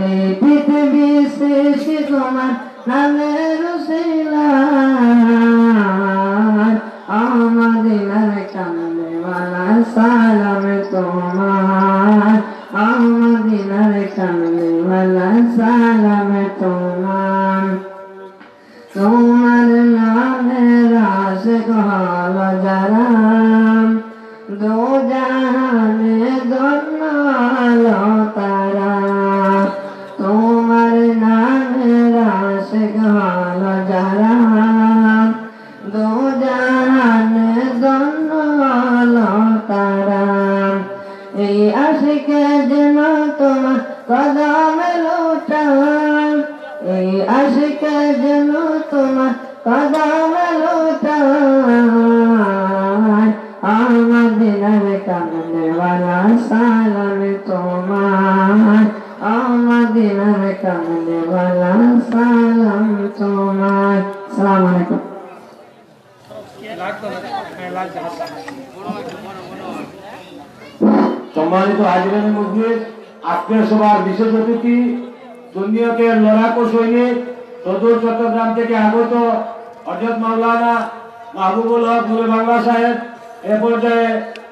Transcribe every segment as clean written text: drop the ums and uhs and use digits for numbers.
এই পৃথিবী সৃষ্টি তোমার নামের উসিলায় মদিনার কামলিওয়ালা সালাম তোমার মদিনার কামলিওয়ালা সালাম তোমার তোমার নামের আশিক হলো যারা দো জাহানে ধন্য হলো তারা তোমার নামের আশিক হলো যারা দো জাহানে ধন্য হলো তারা এই আশিকে যেন তোমার কদমে লুটায় এই আশিকে যেন তোমার কদমে লুটায় মদিনার কামলিওয়ালা সালাম তোমার মদিনার কামলিওয়ালা সালাম তোমার। আসসালামু আলাইকুম। সম্মানিত হাজিরান মজলিস, আজকের সভার বিশেষ অতিথি দুনিয়াকের লড়াকু সৈনিক সদর চট্টগ্রাম থেকে আগত হযরত মাওলানা মাহবুবুল হক নূরে বাংলা সাহেব এ পর্যায়ে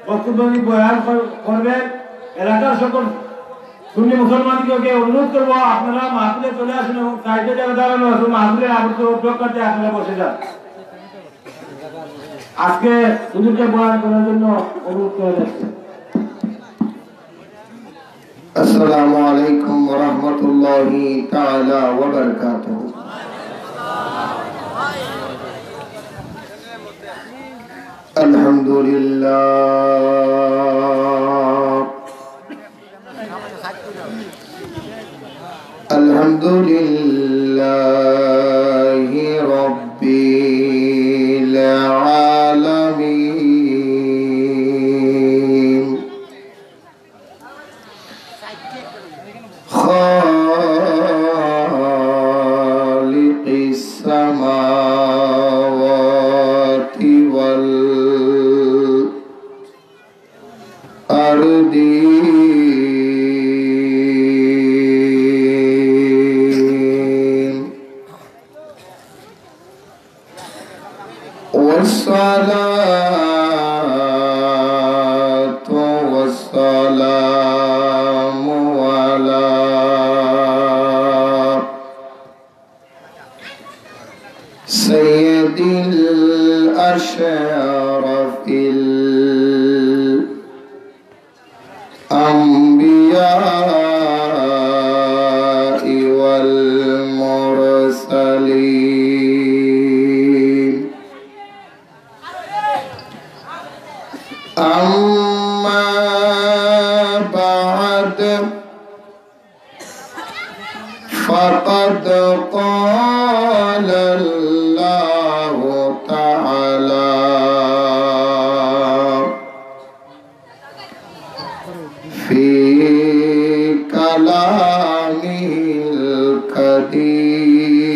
বক্তব্য বয়ান করবেন। এলাকার সকল সুন্নি মুসলমানকে অনুরোধ করবো আপনারা মাহফিলে চলে আসুন এবং সাইডে যারা দাঁড়ানো আছে মাহফিলের আবদ্ধ উদ্যোগ করতে আপনারা বসে যান। আজকে হুজুরকে বয়ান করার জন্য অনুরোধ করে যাচ্ছে। अस्सलामु अलैकुम व रहमतुल्लाहि ताला व बरकातुहू। अल्हम्दुलिल्लाहि रब्बिल आलमीन खालिक़िस समावाति वल अर्दीन वस्सलातु वस्सलामु अला सय्यदिल अशरफिल अंबिया'i वल मुरसलीन। अम्मा बाद फ़क़द क़ाल अल्लाहु तआला फ़ी कलामिल क़दीम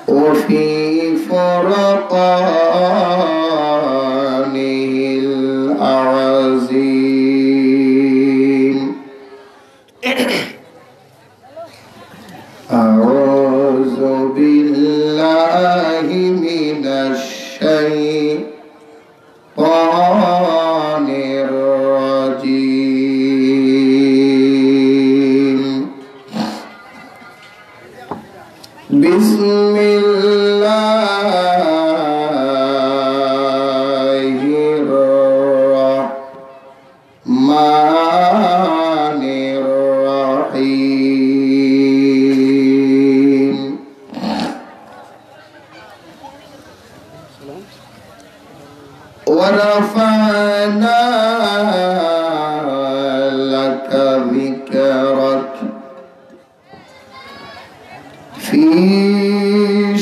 व फ़ी फ़ुरक़ानिल अज़ीम। अऊज़ु बिल्लाहि मिनश शैतानिर रजीम। बिस्मिल्लाहिर रहमानिर रहीम। वरफ़अना लक ज़िक्रक फ़ी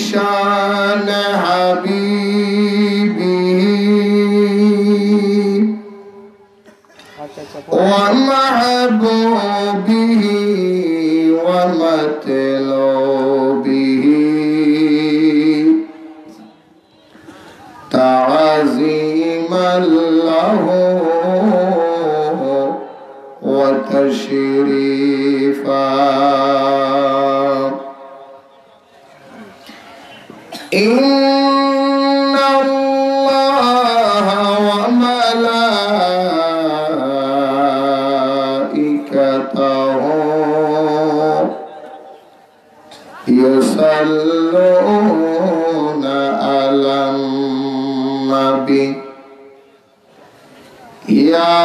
शान हबीबी व महबूबिही व मतलूबिही ताज़ीमन लहू व تشريفا إن الله وملائكته يصلون على النبي يا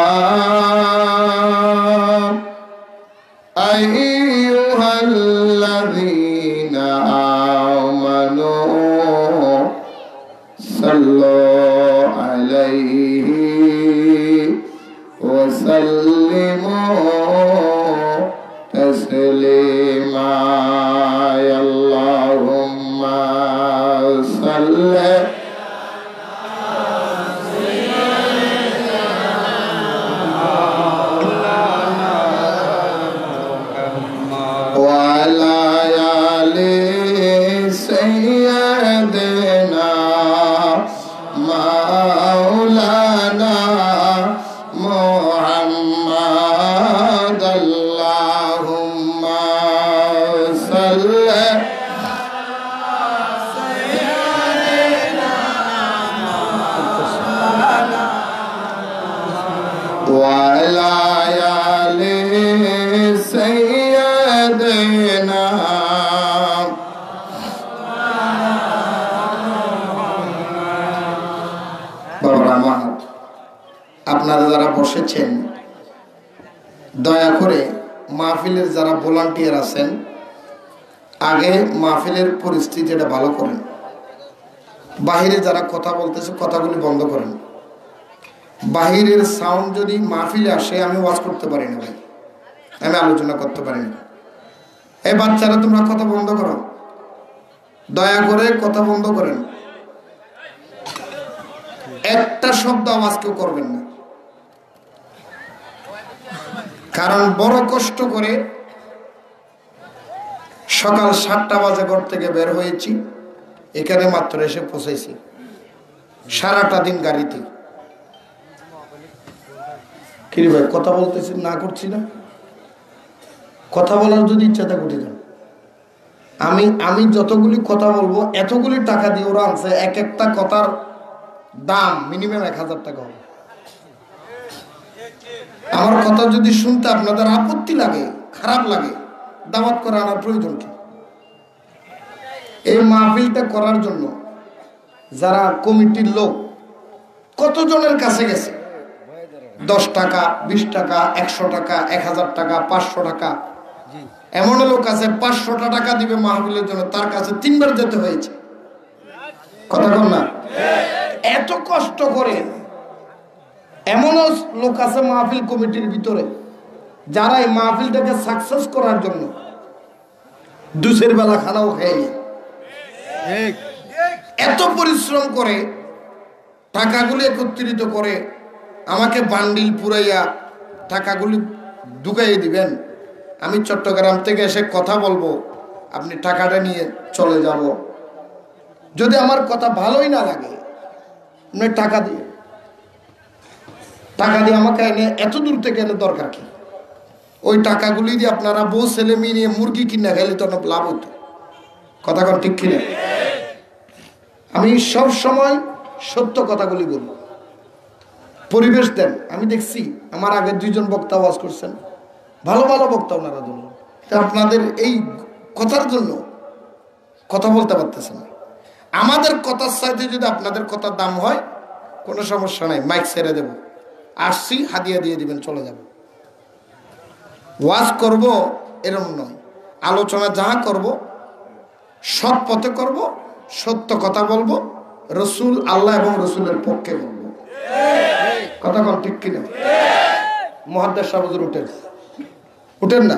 أيها الذين آمنوا صلوا عليه وسلموا تسليما اللهم صل وعلى آل سيدنا مولانا محمد اللهم صل وعلى آل سيدنا বাবা আমার আপনারা যারা বসেছেন দয়া করে মাহফিলের যারা ভলান্টিয়ার আছেন আগে মাহফিলের পরিস্থিতিটা ভালো করেন বাহিরে যারা কথা বলতেছে কথাগুলি বন্ধ করেন বাহিরের সাউন্ড যদি মাহফিলে আসে আমি ওয়াজ করতে পারি না ভাই আমি আলোচনা করতে পারি না এই বাচ্চারা তোমরা কথা বন্ধ করো দয়া করে কথা বন্ধ করেন একটা শব্দ আওয়াজ কেউ করবেন না কারণ বড় কষ্ট করে সকাল 7টা বাজে ঘর থেকে বের হয়েছি এখানে মাত্র এসে পৌঁছেছি সারাটা দিন গাড়িতে কি ভাই কথা বলতেছি না করছি না কথা বলার যদি ইচ্ছা থাকে উঠে যান আমি যতগুলি কথা বলবো এতগুলি টাকা দিয়ে ওরা আনছে এক একটা কথার দাম মিনিমাম 1000 টাকা হবে আমার কথা যদি শুনতে আপনাদের আপত্তি লাগে খারাপ লাগে দাওয়াত করে আনার প্রয়োজন কি এই মাহফিলটা করার জন্য যারা কমিটির লোক কতজনের কাছে গেছে 10 টাকা 20 টাকা 100 টাকা 1000 টাকা 500 টাকা এমন লোক আছে 500 টাকা দিবে মাহফিলের জন্য তার কাছে 3 বার যেতে হয়েছে কথা বল না এত কষ্ট করে এমন লোক আছে মাহফিল কমিটির ভিতরে যারা এই মাহফিলটাকে সাকসেস করার জন্য দুসের বেলা খানাও খায়নি এত পরিশ্রম করে টাকাগুলি একত্রিত করে আমাকে বান্ডিল পুরাইয়া টাকাগুলি ঢুকাইয়ে দিবেন আমি চট্টগ্রাম থেকে এসে কথা বলবো আপনি টাকাটা নিয়ে চলে যাব যদি আমার কথা ভালোই না লাগে আপনি টাকা দিয়ে আমাকে এনে এত দূর থেকে এনে দরকার কি ওই টাকাগুলি দিয়ে আপনারা বউ ছেলে মেয়ে নিয়ে মুরগি কিনে খেলে তো অনেক লাভ হতো কথা কন ঠিক কিনা আমি সব সময় সত্য কথাগুলি বলবো পরিবেশ দেন আমি দেখছি আমার আগে 2 জন বক্তা ওয়াজ করছেন ভালো ভালো বক্তা ওনারা জন্য আপনাদের এই কথার জন্য কথা বলতে পারতেছেন না আমাদের কথার সাথে যদি আপনাদের কথার দাম হয় কোনো সমস্যা নাই মাইক ছেড়ে দেব আসছি হাদিয়া দিয়ে দিবেন চলে যাব ওয়াজ করব এরকম নয় আলোচনা যাহা করব সৎ পথে করব সত্য কথা বলবো রসুল আল্লাহ এবং রসুলের পক্ষে বলবো কথা কন ঠিক কিনা মুহাদ্দিস সাহেব হুজুর উঠেন না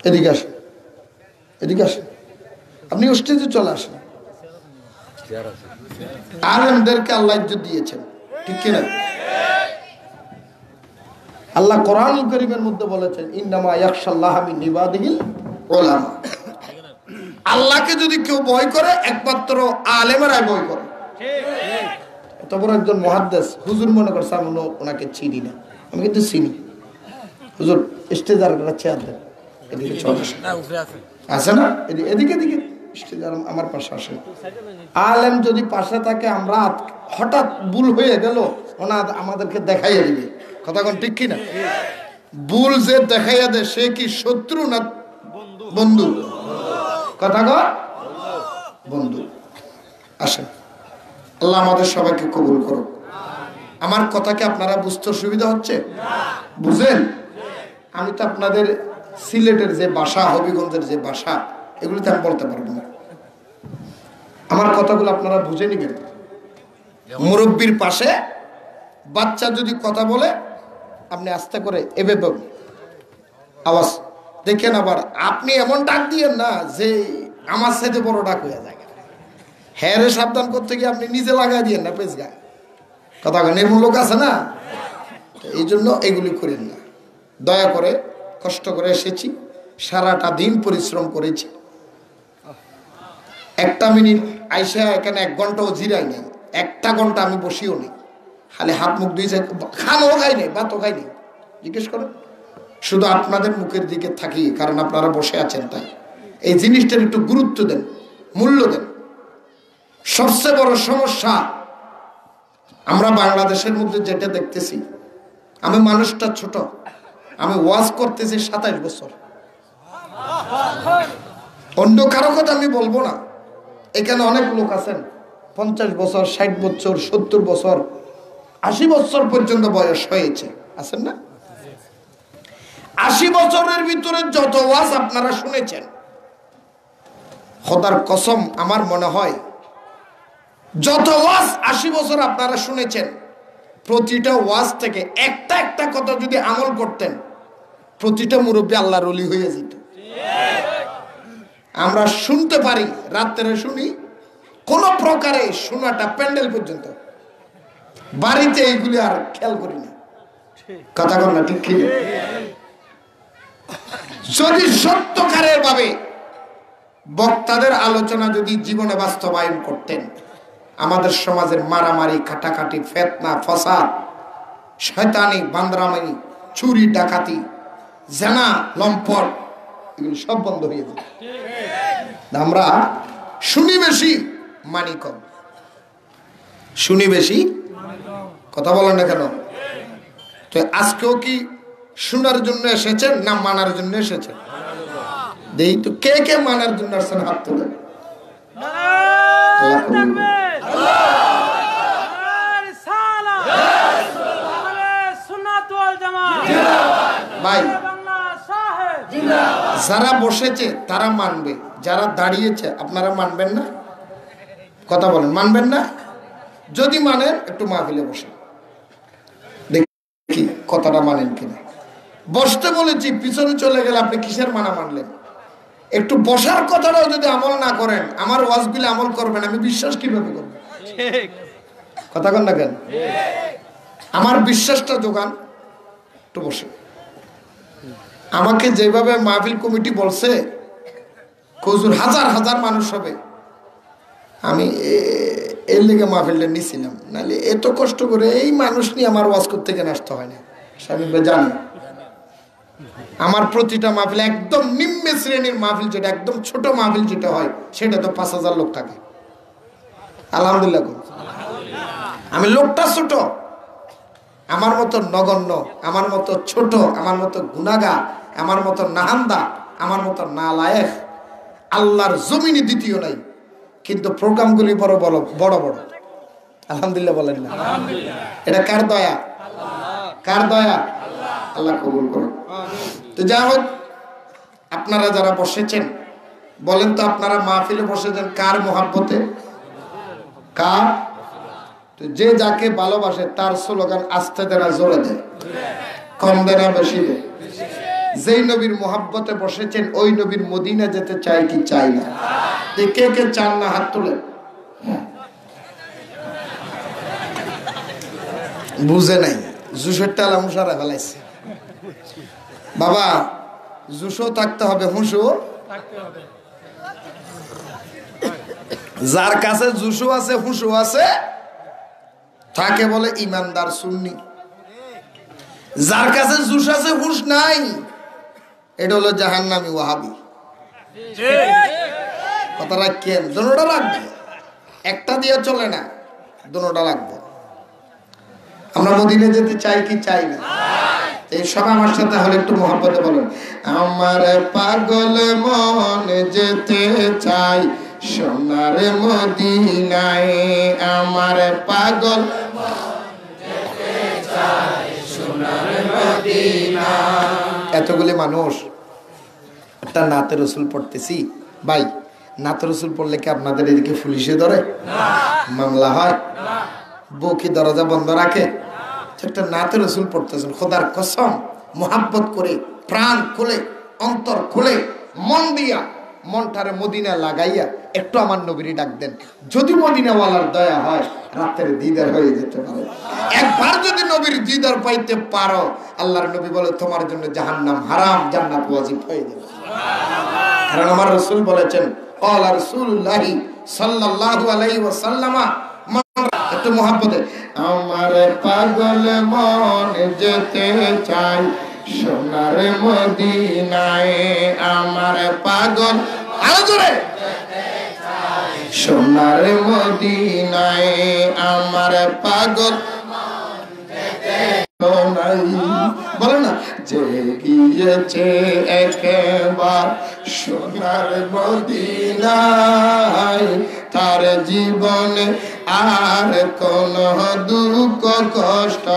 এদিকে আসেন আপনি স্টেজে চলে আসেন আলেমদেরকে আল্লাহ ইজ্জত দিয়েছেন ঠিক কিনা আল্লাহ কোরআনুল কারীমের মধ্যে বলেছেন ইন্নামা ইয়াখশাল্লাহ মিন ইবাদিহিল উলামা আল্লাহকে যদি কেউ ভয় করে একমাত্র আলেমেরাই ভয় করে এত বড় একজন মুহাদ্দিস, হুজুর মনে করছে আমি ওনাকে চিনি না, আমি কিন্তু চিনি। হুজুর স্টেজার চেয়ার দেন, এদিকে চলে আসে না, এদিকে এদিকে স্টেজার আমার পাশে আসে। আলেম যদি পাশে থাকে, আমরা হঠাৎ ভুল হয়ে গেল, ওনার আমাদেরকে দেখাইয়া দিবে। কথা কোন ঠিক কিনা? ভুল যে দেখাইয়া দেয় সে কি শত্রু না বন্ধু? কথা কর বন্ধু। আসেন, আল্লাহ আমাদের সবাইকে কবুল করুক। আমার কথা কি আপনারা বুঝতে সুবিধা হচ্ছে? বুঝেন? আমি তো আপনাদের সিলেটের যে ভাষা, হবিগঞ্জের যে ভাষা, এগুলিতে আমি বলতে পারবো না। আমার কথাগুলো আপনারা বুঝে নিবেন। মুরব্বির পাশে বাচ্চা যদি কথা বলে, আপনি আস্তে করে এভাবে আওয়াজ দেখেন। আবার আপনি এমন ডাক দিয়েন না যে আমার সাথে বড় ডাক হয়ে যায়। হ্যাঁ রে সাবধান করতে গিয়ে আপনি নিজে লাগাই দিয়েন না পেজ গায়ে। কথা বলেন, এমন লোক আছে না? এই জন্য এগুলি করেন না। দয়া করে, কষ্ট করে এসেছি, সারাটা দিন পরিশ্রম করেছি, একটা মিনিট আইসা এখানে 1 ঘন্টাও জিরাই নেই, 1টা ঘন্টা আমি বসিও নেই, খালি হাত মুখ ধুয়েছে, খানও খাই নেই, ভাতও খাই নেই। জিজ্ঞেস করেন, শুধু আপনাদের মুখের দিকে থাকি, কারণ আপনারা বসে আছেন তাই। এই জিনিসটার একটু গুরুত্ব দেন, মূল্য দেন। সবচেয়ে বড় সমস্যা আমরা বাংলাদেশের মধ্যে যেটা দেখতেছি, আমি মানুষটা ছোট, আমি ওয়াজ করতেছি 27 বছর, অন্য কারো কথা আমি বলবো না। এখানে অনেক লোক আছেন 50 বছর, 60 বছর, 70 বছর, 80 বছর পর্যন্ত বয়স হয়েছে, আছেন না? 80 বছরের ভিতরে যত ওয়াজ আপনারা শুনেছেন, খোদার কসম আমার মনে হয় যত ওয়াজ 80 বছর আপনারা শুনেছেন, প্রতিটা ওয়াজ থেকে একটা একটা কথা যদি আমল করতেন, প্রতিটা মুরব্বী আল্লাহর ওলি হয়ে যেত। আমরা শুনতে পারি, রাত্রে শুনি, কোন প্রকারে শোনাটা প্যান্ডেল পর্যন্ত, বাড়িতে এইগুলি আর খেয়াল করি না। কথা বল না ঠিক কি? যদি সত্যকারের ভাবে বক্তাদের আলোচনা যদি জীবনে বাস্তবায়ন করতেন, আমাদের সমাজের মারামারি, কাটাকাটি, ফিতনা, ফাসাদ, শয়তানি, বান্দরামি, চুরি, ডাকাতি, জেনা, লম্পট, এগুলো সব বন্ধ হয়ে যেত। আমরা শুনি বেশি, মানি কম। শুনি বেশি, কথা বলেন না কেন? তো আজকেও কি শোনার জন্য এসেছেন না মানার জন্য এসেছেন? দেই তো কে কে মানার জন্য আসছেন, হাত তুলে। ভাই, যারা বসেছে তারা মানবে, যারা দাঁড়িয়েছে আপনারা মানবেন না? কথা বলেন, মানবেন না? যদি মানেন একটু মাহফিলে বসেন, দেখি কথাটা মানেন কিনা। বসতে বলেছি, পিছনে চলে গেলে আপনি কিসের মানা মানলেন? একটু বসার কথাটাও যদি আমল না করেন, আমার ওয়াজগুলো আমল করবেন, আমি বিশ্বাস কিভাবে করব? কথা কন না কেন? আমার বিশ্বাসটা যোগান, একটু বসে। আমাকে যেভাবে মাহফিল কমিটি বলছে, হুজুর হাজার হাজার মানুষ হবে, আমি এর লেগে মাহফিলটা নিয়েছিলাম, নাহলে এত কষ্ট করে এই মানুষ নিয়ে আমার ওয়াজ করতে গিয়ে নষ্ট হয় না। স্বামী জানি আমার প্রতিটা মাহফিল একদম নিম্ন শ্রেণীর মাহফিল, যেটা একদম ছোট মাহফিল যেটা হয়, সেটা তো 5000 লোক থাকে। আলহামদুলিল্লাহ, আমি লোকটা ছোট, আমার মতো নগণ্য, আমার মতো ছোট, আমার মতো গুনাহগার, আমার মতো নাহান্দা, আমার মতো নালায়েক আল্লাহর জমিনে দ্বিতীয় নাই, কিন্তু প্রোগ্রামগুলি বড় বড় বড় বড়। আলহামদুলিল্লাহ বলেন না? এটা কার দয়া? কার দয়া? আল্লাহ কবুল করুন। তো যাই হোক, আপনারা যারা বসেছেন বলেন তো, আপনারা মাহফিলে বসেছেন কার মহাব্বতে? কার? তো যে যাকে ভালোবাসে তার স্লোগান আস্তে দেনা জোরে দেয়, কম দেনা বেশি দেয়। যেই নবীর মহাব্বতে বসেছেন, ওই নবীর মদিনা যেতে চাই কি চাই না? কে কে চান না, হাত তুলে। বুঝে নাই, জুসের টালা মুসারা ফেলাইছে। বাবা, জুসও থাকতে হবে, হুঁশও থাকতে হবে। যার কাছে জুসও আছে, হুঁশও আছে, তাকে বলে ইমানদার সুন্নি। যার কাছে জুস আছে হুশ নাই, এটা হলো জাহান্নামী ওয়াহাবি। কথা রাখেন, দুটোটা রাখবে, একটা দিয়ে চলে না, দুটোটা রাখবো। আমরা মদিনা যেতে চাই কি চাই না? এই সব আমার সাথে হলে একটু মহব্বতে বলেন, আমার পাগল মন যেতে চাই সোনার মদিনায়, আমার পাগল এতগুলি মানুষ একটা নাতে রসুল পড়তেছি ভাই, নাতে রসুল পড়লে কি আপনাদের এদিকে পুলিশে ধরে, মামলা হয়, বউ কি দরজা বন্ধ রাখে? একটা নাতে রসুল পড়তেছেন, খোদার কসম মোহাব্বত করে প্রাণ খুলে অন্তর খুলে মন দিয়া মনটারে মদিনা লাগাইয়া একটু আমার নবীরে ডাক দেন, যদি মদিনাওয়ালার দয়া হয় রাতের দিদার হয়ে যেতে পারে। একবার যদি নবীর দিদার পাইতে পারো, আল্লাহর নবী বলে তোমার জন্য জাহান্নাম হারাম, জান্নাত ওয়াজিব হয়ে যাবে। কারণ আমার রাসূল বলেছেন, ক্বালা রাসূলুল্লাহি সাল্লাল্লাহু আলাইহি ওয়াসাল্লাম, একটু মহব্বতে, আমার পাগল মন যেতে চাই সোনার মদিনায়, আমার পাগল আরো জোরে সোনার মদিনায়, আমার পাগল বলে না যে গিয়েছে একবার সোনার মদিনায়, তার জীবনে আর কোন দুঃখ কষ্ট,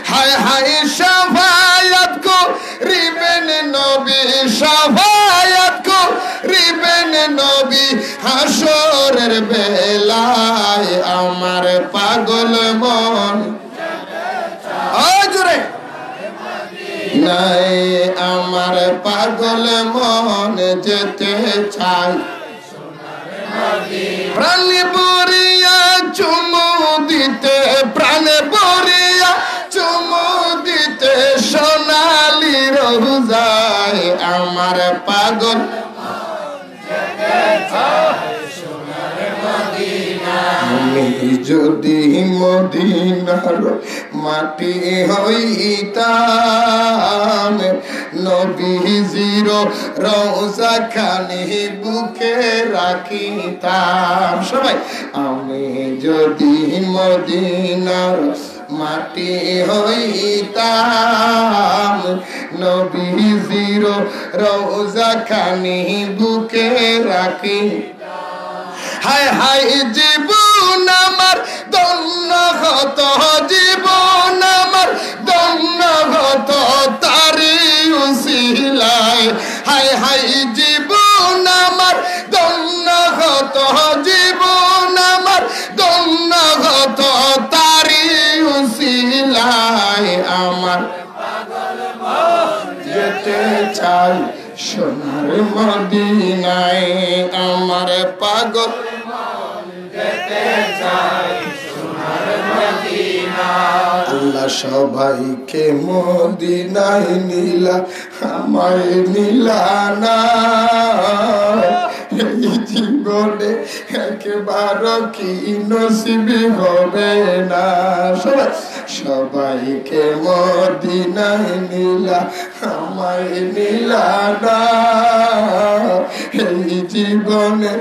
হায় হায় শাফায়াত করিবেন নবী, শাফায়াত করিবেন নবী হাসরের বেলায়, আমার পাগল মন জোরে নাই, আমার পাগল মন যেতে চাই প্রাণে পড়িয়া চুমু দিতে, প্রাণে পড়িয়া চুমু দিতে সোনালি রোজায়, আমার পাগল আমি যদি মদিনার মাটি হইতাম, নবীজির রওজা খানি বুকে রাখিতাম। সবাই আমি যদি মদিনার মাটি হইতাম, নবীজির রওজা খানি বুকে রাখি, হায় হায় জীবন আমার ধন্য হত, জীবন আমার ধন্য হত তারি উসিলায়, হায় হায় জীবন আমার ধন্য হত, জীবন আমার ধন্য হত তারি উসিলায়, আমার যেতে চাই সোনার মদিনায়, আমার পাগল আল্লাহ সবাইকে মদিনায় নিলা, আমায় নিলা না, এই জীবনে একবার কি নসিবি হবে না। সবাইকে মদিনায় নিলা, আমায় নিলা না, এই জীবনে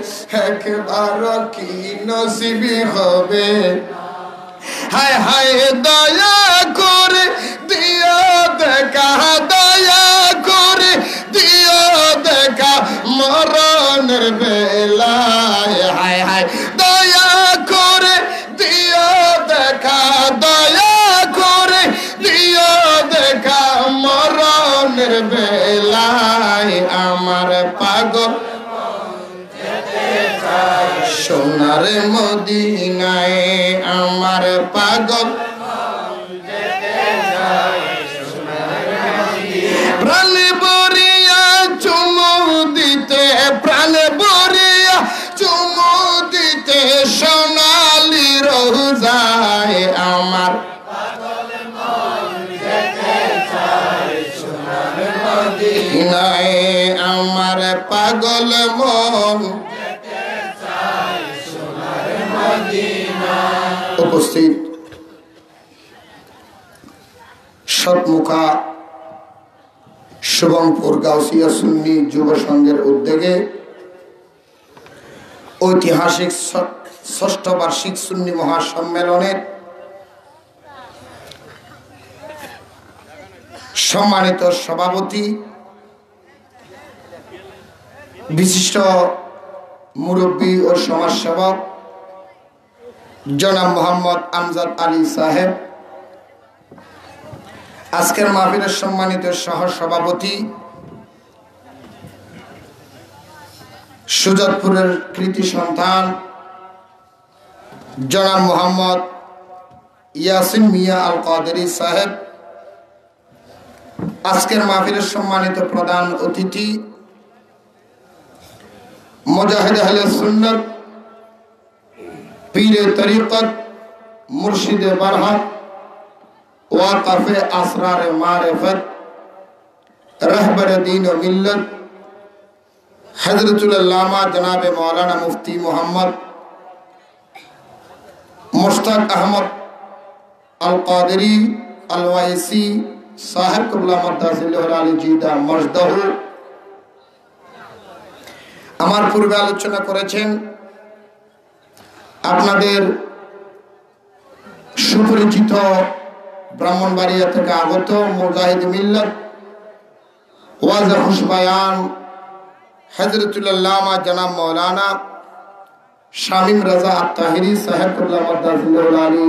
একবার কি নসিবি হবে। হায় হায় দয়া করে দিও দেখা, দয়া করে দিও দেখা মরণের বেলায়, হায় হায় দয়া করে দিও দেখা, দয়া করে দিও দেখা মরণের বেলায়, আমার পাগল সোনার মদিনায়, আমার পাগল প্রাণে বরিয়া চুমু দিতে, প্রাণে বরিয়া চুমু দিতে সোনালি রোজায়, আমার মদিনায়, আমার পাগল মন উপস্থিত। উপস্থিত সৎমুখা শুভমপুর গাউসিয়া সুন্নি যুব সংঘের উদ্যোগে ঐতিহাসিক ষষ্ঠ বার্ষিক সুন্নি মহাসম্মেলনের সম্মানিত সভাপতি বিশিষ্ট মুরব্বী ও সমাজসেবক জনাব মোহাম্মদ আমজাদ আলী সাহেব, আজকের মাহফিলের সম্মানিত সহ সভাপতি সুজাতপুরের কৃতি সন্তান জনাব মোহাম্মদ ইয়াসিন মিয়া আল কাদেরী সাহেব, আজকের মাহফিলের সম্মানিত প্রধান অতিথি মুজাহিদ আহলে সুন্নাত পীরে তরিকত মুর্শিদে বারহাত ওয়াকাফে আসরারে মারিফত रहबर दीन व मिल्लत हजरतुल अल्लामा जनाब मौलाना मुफ्ती मोहम्मद मुश्ताक अहमद अल कादरी अल वाइसी साहिब क़िबला मद्दासिल्लाहु आली जीदा मजदहु আমার পূর্বে আলোচনা করেছেন আপনাদের সুপরিচিত ব্রাহ্মণবাড়িয়া থেকে আগত মুজাহিদ মিল্লাত ওয়াজ খুশ বয়ান হযরতুল আল্লামা জনাব মাওলানা শামীম রাজা আত-তাহিরি সাহেব क़िबला मद्दासिल्लाहु आली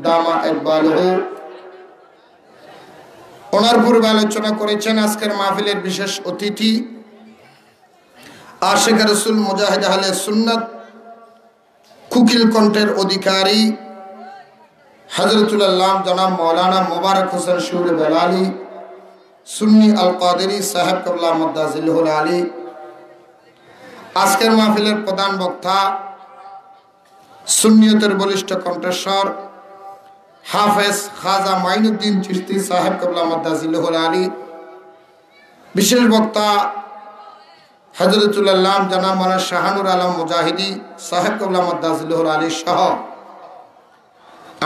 দামা ইকবালহু, ওনার পূর্বে আলোচনা করেছেন আজকের মাহফিলের বিশেষ অতিথি आशिक रसूल मुजाहिद अहले सुन्नत कुकिल कंठेर अधिकारी हजरतुल अल्लाम जनाब मौलाना मुबारक हुसैन शूर बेलाली सुन्नी अल कादरी साहेब क़िबला मद्दासिल्लाहु आली, आजकेर महफिलेर प्रधान बक्ता सुन्नियतेर बलिष्ठ कंठस्वर हाफेज खाजा माइनुद्दीन चिश्ती साहेब क़िबला मद्दासिल्लाहु आली, विशेष बक्ता हजरतुल अल्लाम जनाब मौलाना शाहानुर आलम मुजाहिदी साहेब क़िबला मद्दासिल्लाहु आली सह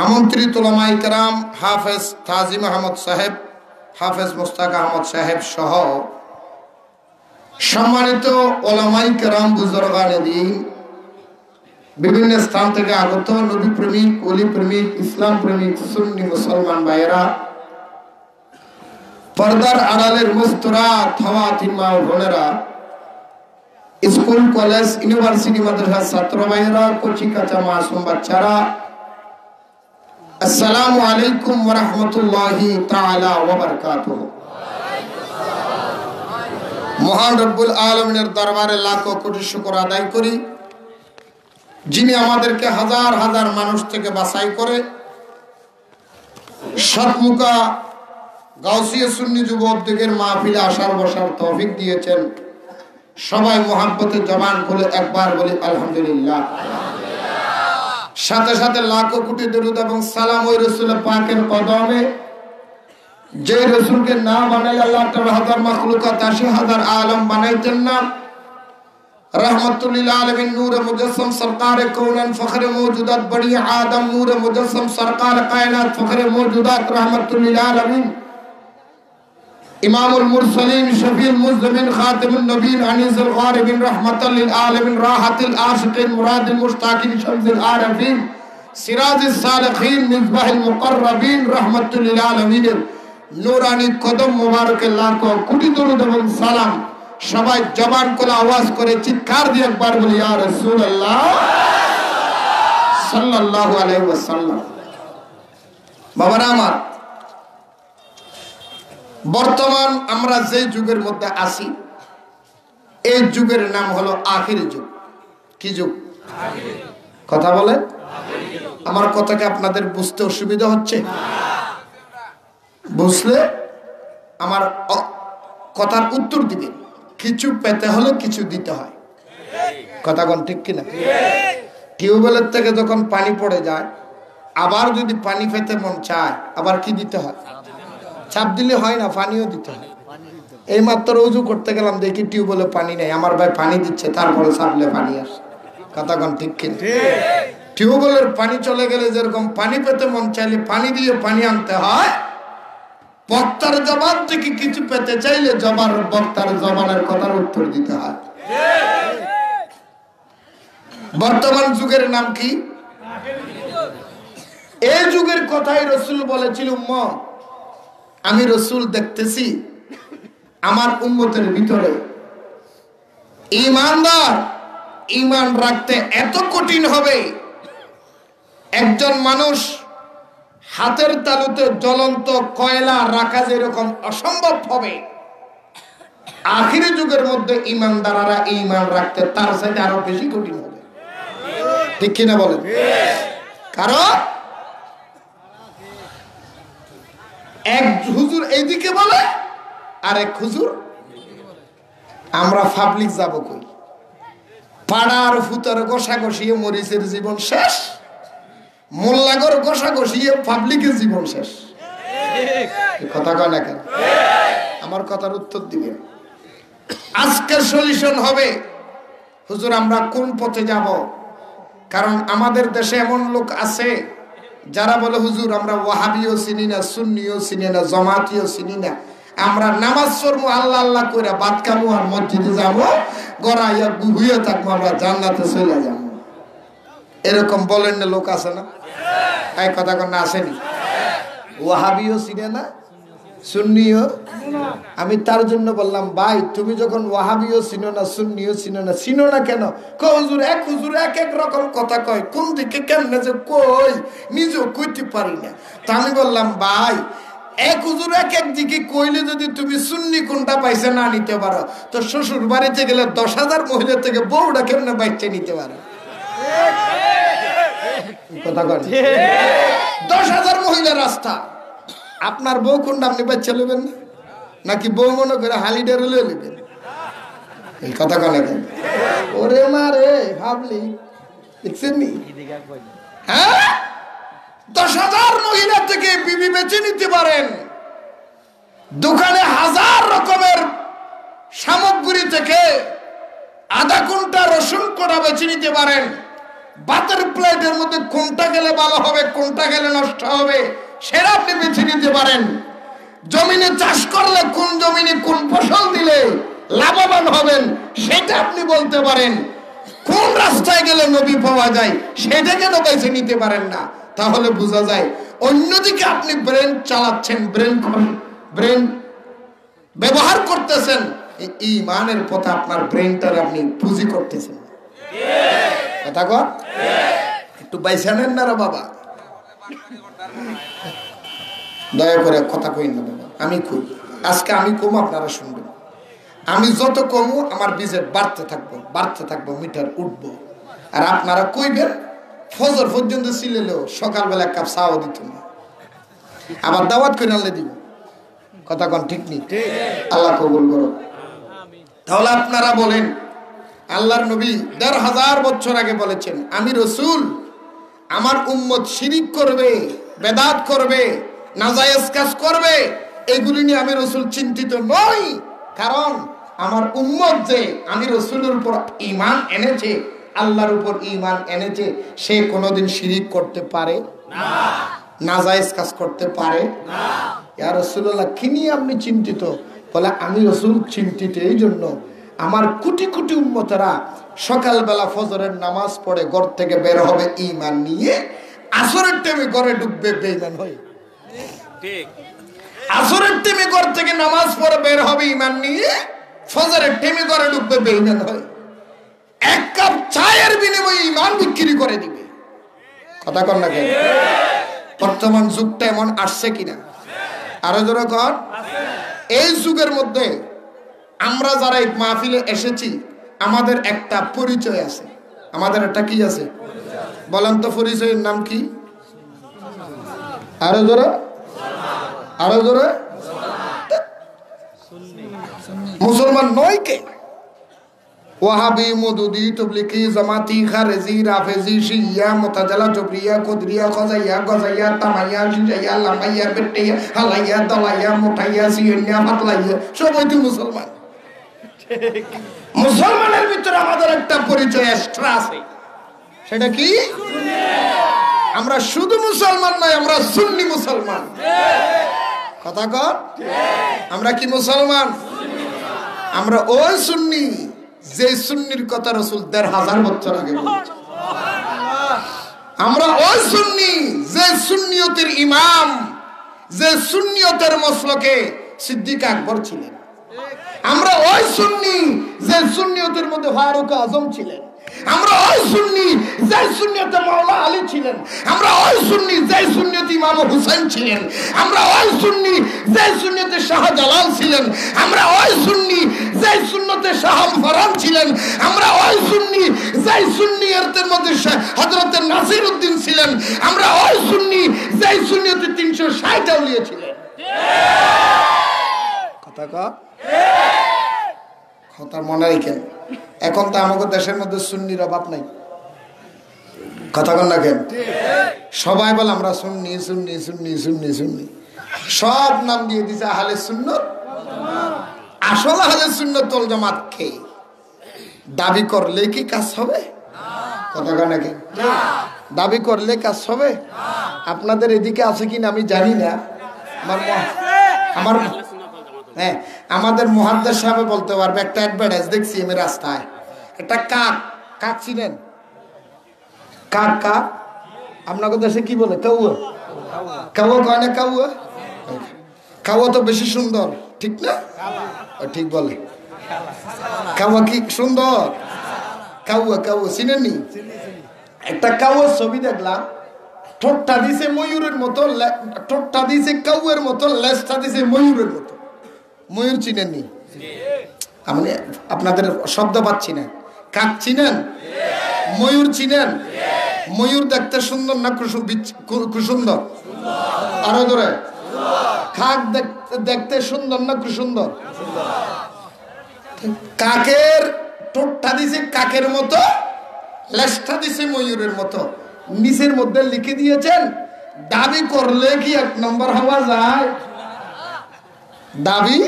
आमंत्रित उलमाए किराम हाफेज ताजिम अहमद साहेब, हाफेज मुस्ताक अहमद साहेब सह सम्मानित उलमाए किराम बुजुर्गाने दीन विभिन्न स्थान থেকে আগত নবী প্রেমিক ওলি প্রেমিক ইসলাম প্রেমিক সুন্নি মুসলমান ভাইয়েরা, পর্দার আড়ালের মুস্তরাত খাওয়াতিন মা ও বোনেরা, स्कूल कॉलेज यूनिवर्सिटी मदरसा छात्र भाइरा कोची काचा मासूम बच्चारा, अस्सलामु अलैकुम व रहमतुल्लाहि ताआला व बरकातुहू। महान रब्बुल आलमीনের দরবারে লাখো কোটি শুকর আদায় করি যিনি আমাদেরকে হাজার হাজার মানুষ থেকে বাছাই করে সৎমুখা গাউসিয়া সুন্নি যুব উদ্যোগের মাহফিলে আসার বসার তৌফিক দিয়েছেন। সবাই মোহাব্বতে জবান খুলে একবার বলি আলহামদুলিল্লাহ। সাথে সাথে লাখো কোটি দরুদ এবং সালাম ওই রাসূল পাকের কদমে, যে রাসূলকে না বানাই আল্লাহ তাআলা হাজার মাখলুকাত ৮০,০০০ আলম বানাইতেন না। रहमतुल लिल आलमीन नूर मुजस्सम सरकार कौनन फखर मौजूदात बड़ी आदम नूर मुजस्सम सरकार कायनात फखर मौजूदात रहमतुल लिल आलमीन इमामुल मुरसलीन शफीउल मुज़्ज़मिन खातिमुन नबीन अनीसुल गारिबिन रहमतुल लिल आलमीन राहतुल आशिकीन मुरादुल मुश्ताकीन शम्सुल आरिफीन सिराजुस सालिकीन मिसबाहुल मुकर्रबीन रहमतुल लिल आलमीन नूरानी कदम मुबारके लाखों कोटी दरूद এবং সালাম। সবাই জবান করে আওয়াজ করে চিৎকার দিয়ে একবার বলি ইয়া রাসূলুল্লাহ সাল্লাল্লাহু আলাইহি ওয়াসাল্লাম। বাবারা আমার, বর্তমান আমরা যে যুগের মধ্যে আছি এই যুগের নাম হলো আখির যুগ। কি যুগ? কথা বলে আমার কথাকে আপনাদের বুঝতে অসুবিধা হচ্ছে? বুঝলে আমার কথার উত্তর দিবেন। কিছু পেতে হলে কিছু দিতে হয়, কথা কোন ঠিক কিনা? টিউবওয়েলের থেকে যখন পানি পড়ে যায় আবার যদি পানি পেতে মন চায় আবার কি দিতে হয়? চাপ দিলে হয় না, পানিও দিতে হয়। এই মাত্র ওযু করতে গেলাম, দেখি টিউবওয়েলে পানি নেই, আমার ভাই পানি দিচ্ছে, তারপরে চাপলে পানি আসে। কথা কোন ঠিক কিনা? টিউবওয়েলের পানি চলে গেলে যেরকম পানি পেতে মন চাইলে পানি দিয়ে পানি আনতে হয়, বক্তার জবান থেকে কিছু পেতে চাইলে বক্তার জবানের কথার উত্তর দিতে হয়। বর্তমান যুগের নাম কি? এই যুগের কথাই রসুল বলেছিল, উম্মত আমি রসুল দেখতেছি আমার উম্মতের ভিতরে ঈমানদার ঈমান রাখতে এত কঠিন হবে, একজন মানুষ হাতের তালুতে জ্বলন্ত কয়লা রাখা যেরকম অসম্ভব হবে, আখিরি যুগের মধ্যে ঈমানদাররা ঈমান রাখতে তার সাথে আরো বেশি কঠিন হবে। ঠিক কিনা বলেন? কারণ এক হুজুর এইদিকে বলে আর এক হুজুর, আমরা পাবলিক যাব কই? পাড়ার ফুতার গোসা গসিয়ে মরিচের জীবন শেষ, মোল্লাগর গোসা গসিয়ে পাবলিকের জীবন শেষ। কথা কয় না কেন? আমার কথার উত্তর দিবেন। আজকের সলিউশন হবে, হুজুর আমরা কোন পথে যাব? কারণ আমাদের দেশে এমন লোক আছে যারা বলে, হুজুর আমরা ওয়াহাবিও চিনি না, সুন্নিও চিনি না, জামাতিও চিনি না, আমরা নামাজ পড়বো আল্লাহ আল্লাহ করে, ভাত খাবো আর মসজিদে যাবো, গড়াইয়া গুহুয়ে থাকবো, আমরা জান্নাতে চলে যাবো। এরকম বলেন না লোক আছে না? এই কথা কোন আসেনি? ওয়াহাবিও চিনে না, সুন্নিও। আমি তার জন্য বললাম, ভাই তুমি যখন ওয়াহাবিও চিনো না, সুন্নিও চিনো না, চিনো না কেন? হুজুর এক এক রকম কথা কয়, কোন দিকে কেমনে যে কই নিজেও কইতে পারি না। তা আমি বললাম, ভাই এক হুজুর এক এক দিকে কইলে যদি তুমি সুন্নি কোনটা পাইছে না নিতে পারো, তো শ্বশুর বাড়িতে গেলে 10,000 মহিলা থেকে বউটা কেমনে বাইচে নিতে পারো? কথা কয় 10,000 মহিলা রাস্তা, আপনার বউ কোনটা আপনি বাচ্চা নেবেন না, নাকি বউ মনে করে হালিডারে নেবেন? এই কথা কয় না? ওরে মারে ভাবলি দেখছেন নি? হ্যাঁ, 10,000 মহিলা থেকে বিবি বেছে নিতে পারেন, দোকানে 1000 রকমের সামগ্রী থেকে আধা ঘন্টা রসুন কোটা বেছে নিতে পারেন। ভাতের প্লেটের মধ্যে কোনটা গেলে ভালো হবে, কোনটা গেলে নষ্ট হবে, সেটা আপনি বেছে নিতে পারেন। জমিনে চাষ করলে কোন জমিনে কোন ফসল দিলে লাভবান হবেন সেটা আপনি বলতে পারেন। কোন রাস্তায় গেলে নবী পাওয়া যায় সেটা কেন বেছে নিতে পারেন না? তাহলে বোঝা যায় অন্যদিকে আপনি ব্রেন চালাচ্ছেন, ব্রেন ব্যবহার করতেছেন, ঈমানের পথে আপনার ব্রেনটার আপনি পুঁজি করতেছেন। কথা কর, একটু বাইসা নেন না রে বাবা, দয়া করে কথা কই না বাবা। আমি কই, আজকে আমি কম, আপনারা শুনবেন। আমি যত কমু আমার বিজেট বাড়তে থাকবো, মিটার উঠবো। আর আপনারা কইবেন ফজর পর্যন্ত ছিলেও সকালবেলা এক কাপ চাও দিত না, আবার দাওয়াত করে আনলে দিব। কথা কন ঠিক নেই? আল্লাহ কবুল করো। তাহলে আপনারা বলেন, আল্লাহর নবী ১৫০০ বছর আগে বলেছেন, আমি রসুল, আমার উম্মত শিরিক করবে, বেদাত করবে, নাজায়েজ কাজ করবে, এগুলি নিয়ে আমি রসুল চিন্তিত নই। কারণ আমার উম্মত যে আমি রসুলের উপর ঈমান এনেছে, আল্লাহর উপর ঈমান এনেছে, সে কোনোদিন শিরিক করতে পারে না, নাজায়েজ কাজ করতে পারে না। ইয়া রাসূলুল্লাহ, কি নিয়ে আপনি চিন্তিত? বলে, আমি রসুল চিন্তিত এই জন্য, আমার কোটি কোটি উম্মতেরা সকালবেলা ফজরের নামাজ পড়ে ঘর থেকে বের হবে ঈমান নিয়ে, আসরের টাইমে ঘরে ঢুকবে বেঈমান হয়ে। ঠিক, আসরের টাইমে ঘর থেকে নামাজ পড়ে বের হবে ঈমান নিয়ে, ফজরের টাইমে ঘরে ঢুকবে বেঈমান হয়ে। এক কাপ চায়ের বিনিময়ে ঈমান বিক্রি করে দিবে। কথা কন না কেন? বর্তমান যুগটা এমন আসছে কিনা? আরো জোরে কর। এই যুগের মধ্যে আমরা যারা এই মাহফিলে এসেছি, আমাদের একটা পরিচয় আছে। আমাদের একটা কি আছে বলেন তো? পরিচয়ের নাম কি? আরো জোরে, আরো জোরে। মুসলমান নয় কে? ওয়াহাবি, মদুদি, তবলিগি, জামাতি, খারেজি, রাফেজি, শিয়া, মুতাজালা, জবরিয়া, কদরিয়া, খজাইয়া, গজাইয়া, তামাইয়া, শিজাইয়া, লামাইয়া, বেটাইয়া, হালাইয়া, দলাইয়া, মুঠাইয়া, সিয়নিয়া, পাতলাইয়া, সবাই তো মুসলমান। মুসলমানের ভিতরে আমাদের একটা পরিচয় এক্সট্রা আছে, সেটা কি? আমরা শুধু মুসলমান নয়, আমরা সুন্নি মুসলমান। কথা কর, আমরা কি মুসলমান? আমরা ওই সুন্নি যে সুন্নির কথা রাসূল ১৫০০ বছর আগে বলেছেন। আমরা ওই সুন্নি যে সুন্নিয়তের ইমাম, যে সুন্নিয়তের মসলকে সিদ্দিক আকবর ছিলেন। আমরা ওই সুন্নি যে সুন্নিয়তের মধ্যে ফারুক আজম ছিলেন। আমরা ওই সুন্নি যে সুন্নিয়তে মাওলা আলী ছিলেন। আমরা ওই সুন্নি যে সুন্নিয়তে ইমাম হুসাইন ছিলেন। আমরা ওই সুন্নি যে সুন্নিয়তে শাহজালাল ছিলেন। আমরা ওই সুন্নি যে সুন্নতে শাহ ফরান ছিলেন। আমরা ওই সুন্নি যে সুন্নিয়তের মধ্যে হযরত নাসিরউদ্দিন ছিলেন। আমরা ওই সুন্নি যে সুন্নিয়তে ৩৬০ আউলিয়া ছিলেন। কথা কর, কথা মনে রাখেন। এখন তো আমাদের দেশের মধ্যে সুন্নির অভাব নাই। কথা কন না কেন? সবাই বলে আমরা সুন্নি সুন্নি সুন্নি সুন্নি সুন্নি, সব নাম দিয়ে দিছে আহলে সুন্নাত। আসল আহলে সুন্নাত ওয়াল জামাত কে? দাবি করলে কি কাজ হবে? কথা কন না কেন? দাবি করলে কাজ হবে? আপনাদের এদিকে আছে কিনা আমি জানি না। আমার হ্যাঁ, আমাদের মুহাদ্দিস সাহেব বলতে পারবে। একটা অ্যাডভার্টাইজ দেখছি আমি রাস্তায়, একটা কাক, কাক চিনেন? কাক, কাক আপনাদের দেশে কি বলে? কাউয়া। কাউয়া কয় না? কাউয়া, কাউয়া তো বেশি সুন্দর, ঠিক না? ঠিক বলে। কাউয়া কি সুন্দর? কাউয়া, কাউয়া চিনেননি? একটা কাউয়ার ছবি দেখলাম, ঠোঁটটা দিছে ময়ূরের মতো, ঠোঁটটা দিছে কাউয়ের মতো, লেজটা দিছে ময়ূরের মতো। ময়ূর চিনেননি? আমি আপনাদের শব্দ পাচ্ছি না। কাক চিনেন? ময়ূর চিনেন? ময়ূর দেখতে সুন্দর না কুসুন্দর? আরো ধরে, কাক দেখতে সুন্দর না কুসুন্দর? কাকের ঠোঁটটা দিছে কাকের মতো, লেজটা দিছে ময়ূরের মতো। নিচের মধ্যে লিখে দিয়েছেন, দাবি করলে কি ১ নম্বর হওয়া যায়? দাবি,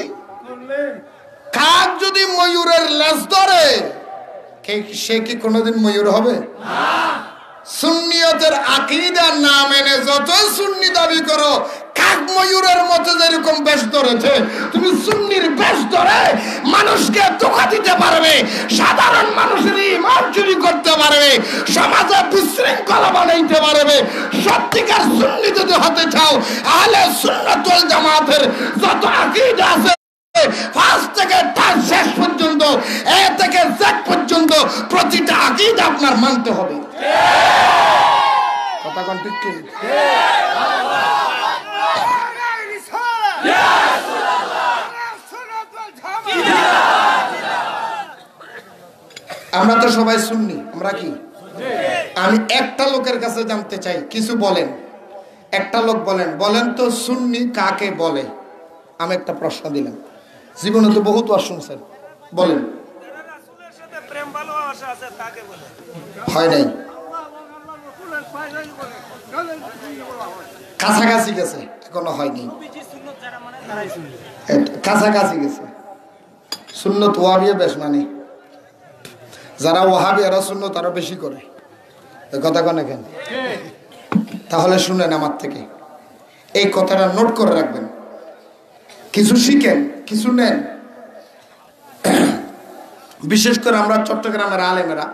কাক যদি ময়ূরের লেজ ধরে, সে কি কোনোদিন ময়ূর হবে? সুন্নিয়তের আকীদা না মেনে যতই সুন্নি দাবি করো, কাক ময়ূরের মতো যেরকম বেশ ধরেছে, তুমি সুন্নির বেশ ধরে মানুষকে ধোঁকা দিতে পারবে, সাধারণ মানুষের ঈমান চুরি করতে পারবে, সমাজে বিশৃঙ্খলা বানাইতে পারবে। সত্যিকার সুন্নি যদি হতে চাও, আহলে সুন্নাত ওয়াল জামাতের যত আকীদা আছে, ফার্স্ট থেকে শেষ পর্যন্ত, এ থেকে জেড পর্যন্ত প্রতিটা আকীদা আপনার মানতে হবে। কথা কোন ঠিক কি? আমরা তো সবাই সুন্নি, আমরা কি? আমি একটা লোকের কাছে জানতে চাই, কিছু বলেন। একটা লোক বলেন তো সুন্নি কাকে বলে? আমি একটা প্রশ্ন দিলাম, জীবনে তো বহুত ওয়াজ শুনছেন, বলেন। হয় নাই, কাছাকাছি গেছে, এখনো হয়নি, কাছাকাছি গেছে। সুন্নত ওয়াহাবিয়া বেশ মানে, যারা ওয়াহাবি এরা সুন্নত আরো বেশি করে। কথা কন কেন? তাহলে শুনেন আমার থেকে, এই কথাটা নোট করে রাখবেন। কিছু শিখেন, কিছু নেন। বিশেষ করে আমরা চট্টগ্রামের আলেমেরা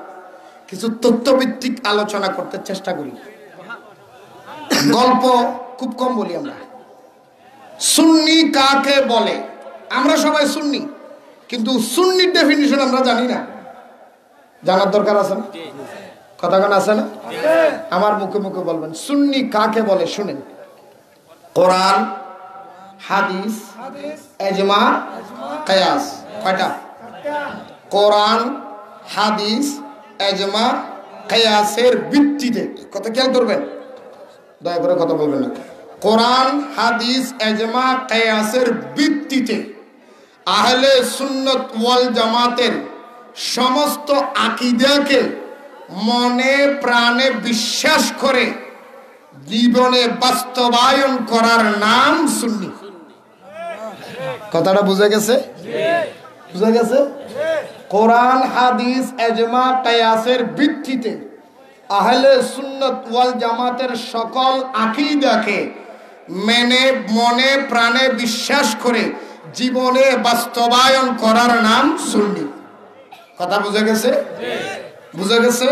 কিছু তথ্যভিত্তিক আলোচনা করতে চেষ্টা করি, গল্প খুব কম বলি আমরা। সুন্নি কাকে বলে? আমরা সবাই সুন্নি, কিন্তু সুন্নির ডেফিনিশন আমরা জানি না। জানার দরকার আছে না? কথা কেন আছে না? আমার মুখে মুখে বলবেন সুন্নি কাকে বলে। শুনেন, কোরআন, হাদিস, ইজমা, কিয়াস। কয়টা? কোরআন, হাদিস, ইজমা, কিয়াসের ভিত্তিতে। কথা খেয়াল করবেন, দয়া করে কথা বলবেন না। কোরআন, হাদিস, ইজমা, কিয়াসের ভিত্তিতে আহলে সুন্নাত ওয়াল জামাতের সমস্ত আকীদাকে মনে প্রাণে বিশ্বাস করে জীবনে বাস্তবায়ন করার নাম সুন্নি। কথাটা বুঝা গেছে? বুঝা গেছে? কোরআন, হাদিস, ইজমা, কিয়াসের ভিত্তিতে আহলে সুন্নাত ওয়াল জামাতের সকল আকীদাকে মেনে মনে প্রাণে বিশ্বাস করে জীবনে বাস্তবায়ন করার নাম সুন্নি। কথা বুঝে গেছে? বুঝে গেছে?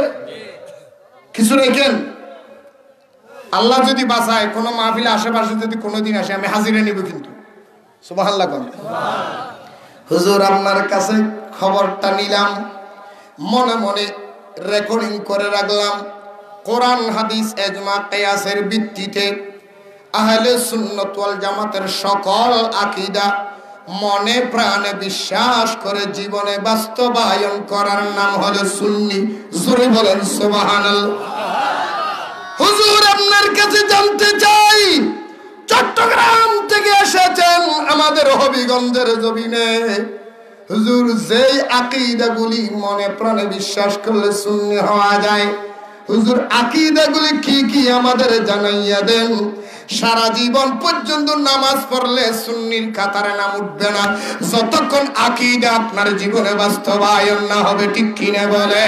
কিছু রেখেন, আল্লাহ যদি বাঁচায় কোনো মাহফিলে আশেপাশে যদি কোনোদিন আসে আমি হাজিরা নিব কিন্তু। সুবহানাল্লাহ। হুজুর আপনার কাছে খবরটা নিলাম, মনে মনে রেকর্ডিং করে রাখলাম। কোরআন হাদিস ইজমা কিয়াসের ভিত্তিতে আহলে সুন্নাত ওয়াল জামাতের সকল আকীদা মনে প্রাণে বিশ্বাস করে জীবনে বাস্তবায়ন করার নাম হলো সুন্নি। জোরে বলেন সুবহানাল্লাহ। হুজুর আপনার কাছে জানতে চাই, চট্টগ্রাম থেকে এসেছেন আমাদের হবিগঞ্জের জমিনে, হুজুর যেই আকীদাগুলি মনে প্রাণে বিশ্বাস করলে সুন্নি হওয়া যায়, হুজুর আকীদাগুলি কি কি আমাদের জানাইয়া দেন। সারা জীবন পর্যন্ত নামাজ পড়লে সুন্নির কাতারে নাম উঠবে না যতক্ষণ আকীদা আপনার জীবনে বাস্তবায়ন না হবে। ঠিক কিনা বলে?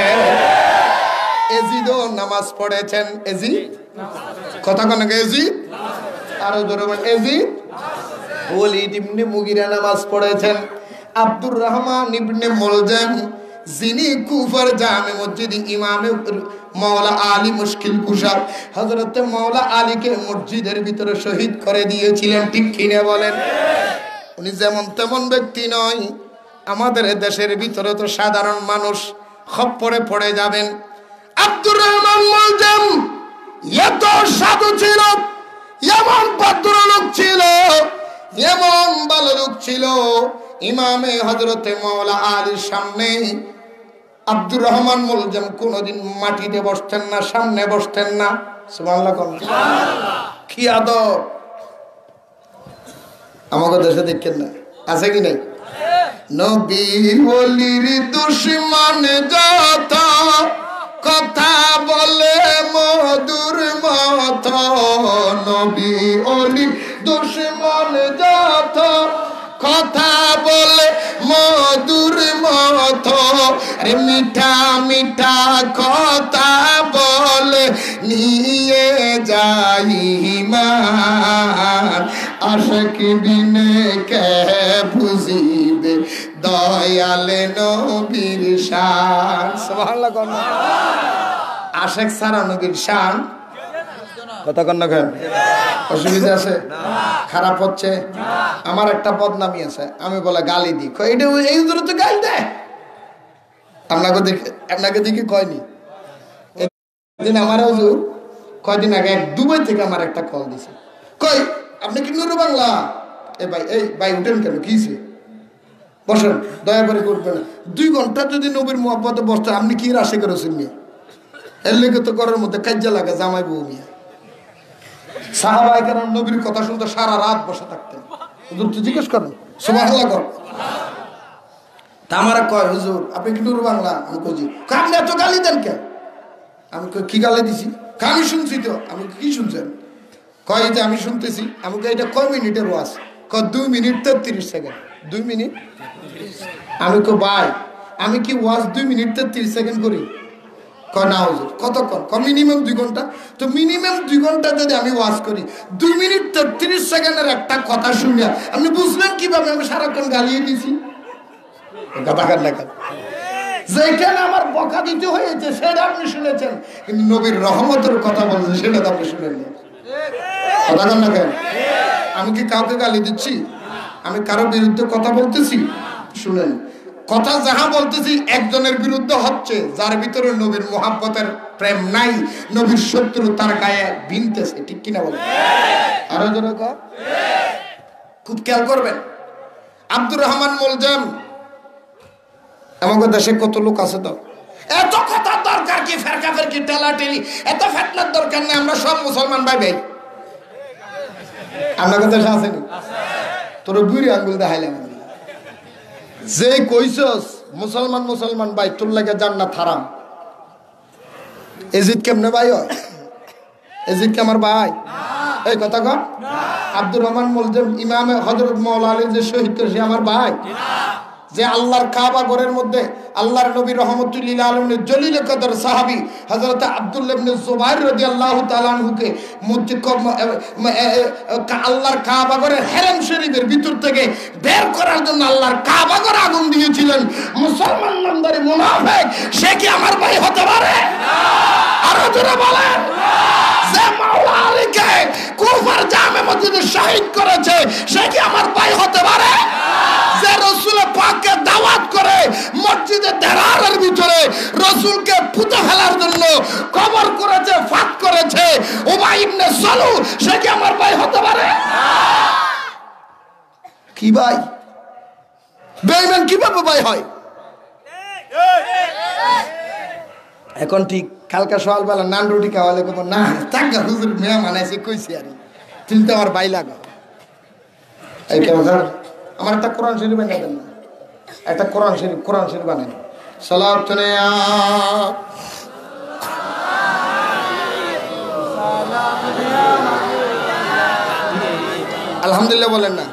এজিদও নামাজ পড়েছেন, এজিদ কথা কোন এজিদ, আরো জোরে বলেন এজিদ। ওয়ালিদ ইবনে মুগিরা নামাজ পড়েছেন। আব্দুর রহমান ইবনে মুলজাম যিনি কুফার জামে মসজিদে ইমামে মাওলা আলী মুশকিল কুশা হযরতে মাওলা আলীকে মসজিদের ভিতরে শহীদ করে দিয়েছিলেন। ঠিক কিনা বলেন? উনি যেমন তেমন ব্যক্তি নয়। আমাদের দেশের ভিতরে তো সাধারণ মানুষ খপ্পরে পড়ে যাবেন। আব্দুর রহমান মুলজাম এত সাধু ছিল, এমন ভদ্রলোক ছিল, এমন ভালো লোক ছিল, ইমামে হযরতে মাওলা আলীর সামনে আব্দুর রহমান মুলজাম কোনদিন মাটিতে বসতেন না, সামনে বসতেন না। সুবহানাল্লাহ। কি আদব আমাদের দেশে দেখেন না, আছে কি নাই? নবী ওলির দুশমন যত কথা বলে মধুর মত, নবী ওলির দুশমন যত কথা বলে মধুর মত, মিঠা মিঠা কথা বলে নিয়ে যাই মান, আশিক বিনে কে বুঝিবে দয়ালে নবীর শান। সুবহানাল্লাহ। আশিক ছাড়া নবীর শান কথা কন না কেন? অসুবিধা আছে? খারাপ হচ্ছে? আমার একটা বদনামি আছে, আমি বলে গালি দিই, এটা এই জন্য তো গালি দেয়। আপনাকে দেখি কয়নি দিন আমার হুজুর কয়দিন আগে দুবাই থেকে আমার একটা কল দিছে, কই আপনি কি নুরু বাংলা? এই ভাই উঠেন কেন, কিছে? বসেন, দয়া করে করবেন না। 2 ঘন্টা যদি নবীর মুহাব্বতে বসতে আপনি কি রাশি করেছেন নিয়ে? এর লেগে তো ঘরের মধ্যে কাজ্জা লাগে জামাই বউ নিয়ে। সাহাবায়ে কেরাম নবীর কথা শুনতে সারা রাত বসে থাকতেন। হুজুর তো জিজ্ঞেস করেন, সুবহানাল্লাহ কর। তা আমার কয় হুজুর আপনি কি নুরু বাংলা? আমি কই জি। আপনি এত গালি দেন কেন? আমি কই কি গালি দিছি? আমি শুনছি তো। আমি কি শুনছেন? কয় যে আমি শুনতেছি। আমি কই এটা কয় মিনিটের ওয়াজ? কয় 2 মিনিট 33 সেকেন্ড। 2 মিনিট? আমি কই ভাই আমি কি ওয়াজ 2 মিনিট 33 সেকেন্ড করি? কয় না হুজুর। কতক্ষণ? কয় মিনিমাম 2 ঘন্টা। তো মিনিমাম 2 ঘন্টা যদি আমি ওয়াজ করি, 2 মিনিট 33 সেকেন্ডের একটা কথা শুনিয়া আপনি বুঝলেন কিভাবে আমি সারাক্ষণ গালিয়ে দিছি? গাদাগার লেখা যেখানে আমার বকা দিতে হয়েছে সেটা আপনি শুনেছেন, কিন্তু নবীর রহমতের কথা বলছে সেটা তো আপনি শুনেননি। কথা বল না কেন? আমি কি কাউকে গালি দিচ্ছি? আমি কারো বিরুদ্ধে কথা বলতেছি? শুনেন, কথা যাহা বলতেছি একজনের বিরুদ্ধে হচ্ছে যার ভিতরে নবীর মুহাব্বতের প্রেম নাই, নবীর শত্রু তার গায়ে বিনতেছে। ঠিক কিনা বলেন? আরো জোরে কর। খুব খেয়াল করবেন। আব্দুর রহমান মুলজাম, আমাদের দেশে কত লোক আছে তো, এত কথার দরকার কি? ফেরকা ফেরকি টেলাটেলি এত ফেতনার দরকার নেই। আমরা সব মুসলমান ভাই ভাই। আপনাদের দেশে আসেনি? তোর বুড়ি আঙ্গুল দেখাইলাম যে কইছস মুসলমান ভাই তোর লাগে জান্নাত হারাম। এজিদ কেমনে ভাই হয়? এজিদ কে আমার ভাই? এই কথা কর। আব্দুর রহমান মুলজাম ইমামে হযরত মাওলা আলী যে শহীদ করেছে আমার ভাই? যে আল্লাহর কাবা ঘরের মধ্যে আল্লাহর নবী রহমতুল্লিল আলমের জলিল কদর সাহাবী হযরত আব্দুল্লাহ ইবনে জুবাইর রাদিয়াল্লাহু তাআলা আনহুকে আল্লাহর কাবা ঘরের হেরেম শরীফের ভিতর থেকে বের করার জন্য আল্লাহর কাবা ঘরে আগুন দিয়েছিলেন মুসলমান নামধারী মুনাফিক সে কি আমার ভাই হতে পারে? আরো জোরে বলেন। যে মাওলা আলীকে কুফার জামে মসজিদে শহীদ করেছে সে কি আমার ভাই হতে পারে? যে রাসূল পাককে দাওয়াত করে মসজিদে দেরারের ভিতরে রাসূলকে পুঁতে ফেলার জন্য কবর করেছে, ফাঁদ করেছে উবাই ইবনে সালুল সে কি আমার ভাই হতে পারে? কি ভাই? বেঈমান কিভাবে ভাই হয়? এখন ঠিক কালকা সকালবেলা নান রুটি খাওয়ালে কব না টাকা হুজুর মেহমান এসে কইছি আর তুমি তো আমার ভাই লাগো। এই কেন স্যার আমার একটা কোরআন শরীফ বানিয়ে দেন না, একটা কোরআন শরীফ বানান। সালাত আলহামদুলিল্লাহ বলেন না।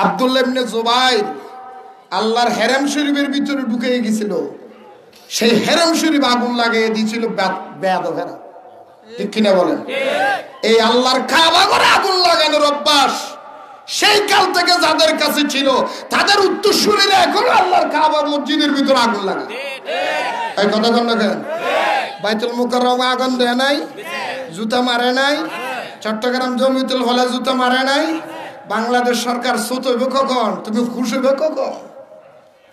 আব্দুল্লাহ ইবনে জুবাইর আল্লাহর হেরেম শরীফের ভিতরে ঢুকে গেছিল, সেই হেরেম শরীফ আগুন লাগিয়ে দিয়েছিল বেয়াদবেরা, ঠিক কিনা বলেন? এই আল্লাহর কাবা ঘরে আগুন লাগানোর অভ্যাস সেই কাল থেকে যাদের কাছে ছিল তাদের উত্তরসূরিরা এখন আল্লাহর কাবা মসজিদের ভিতরে আগুন লাগায়। এই কথা কোন দেখেন? বাইতুল মুকাররমে আগুন দেয় নাই, জুতা মারে নাই, চট্টগ্রাম জমিতুল হলে জুতা মারে নাই। বাংলাদেশ সরকার সুত হইবে কখন? তুমি খুশ হইবে কখন?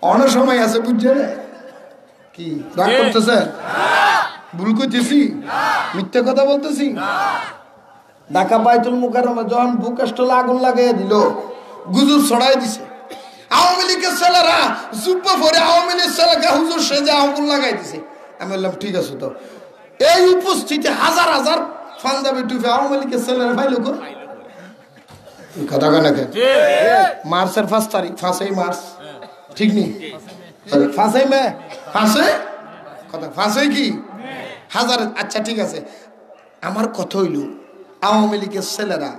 অনেক সময় আছে বুঝছে কি রাগ করতেছে? ভুল করতেছি? মিথ্যে কথা বলতেছি? ঢাকা বাইতুল মুকাররমে যখন বুকস্টলে আগুন লাগাই দিল, গুজুর ছড়াই দিছে। আওয়ামী লীগের ছেলেরা জুব্বা পরে আওয়ামী লীগের ছেলেকে হুজুর সেজে আগুন লাগাই দিছে। আমি বললাম ঠিক আছে। তো এই উপস্থিতি হাজার হাজার পাঞ্জাবি টুপি আওয়ামী লীগের ছেলেরা ভাই লোক কথা কেন? মার্চের 5 তারিখ, 5ই মার্চ, ঠিক নেই? 5ই মে, 5ই কি হাজার? আচ্ছা ঠিক আছে। আমার কথা হইল আওয়ামী লীগের ছেলেরা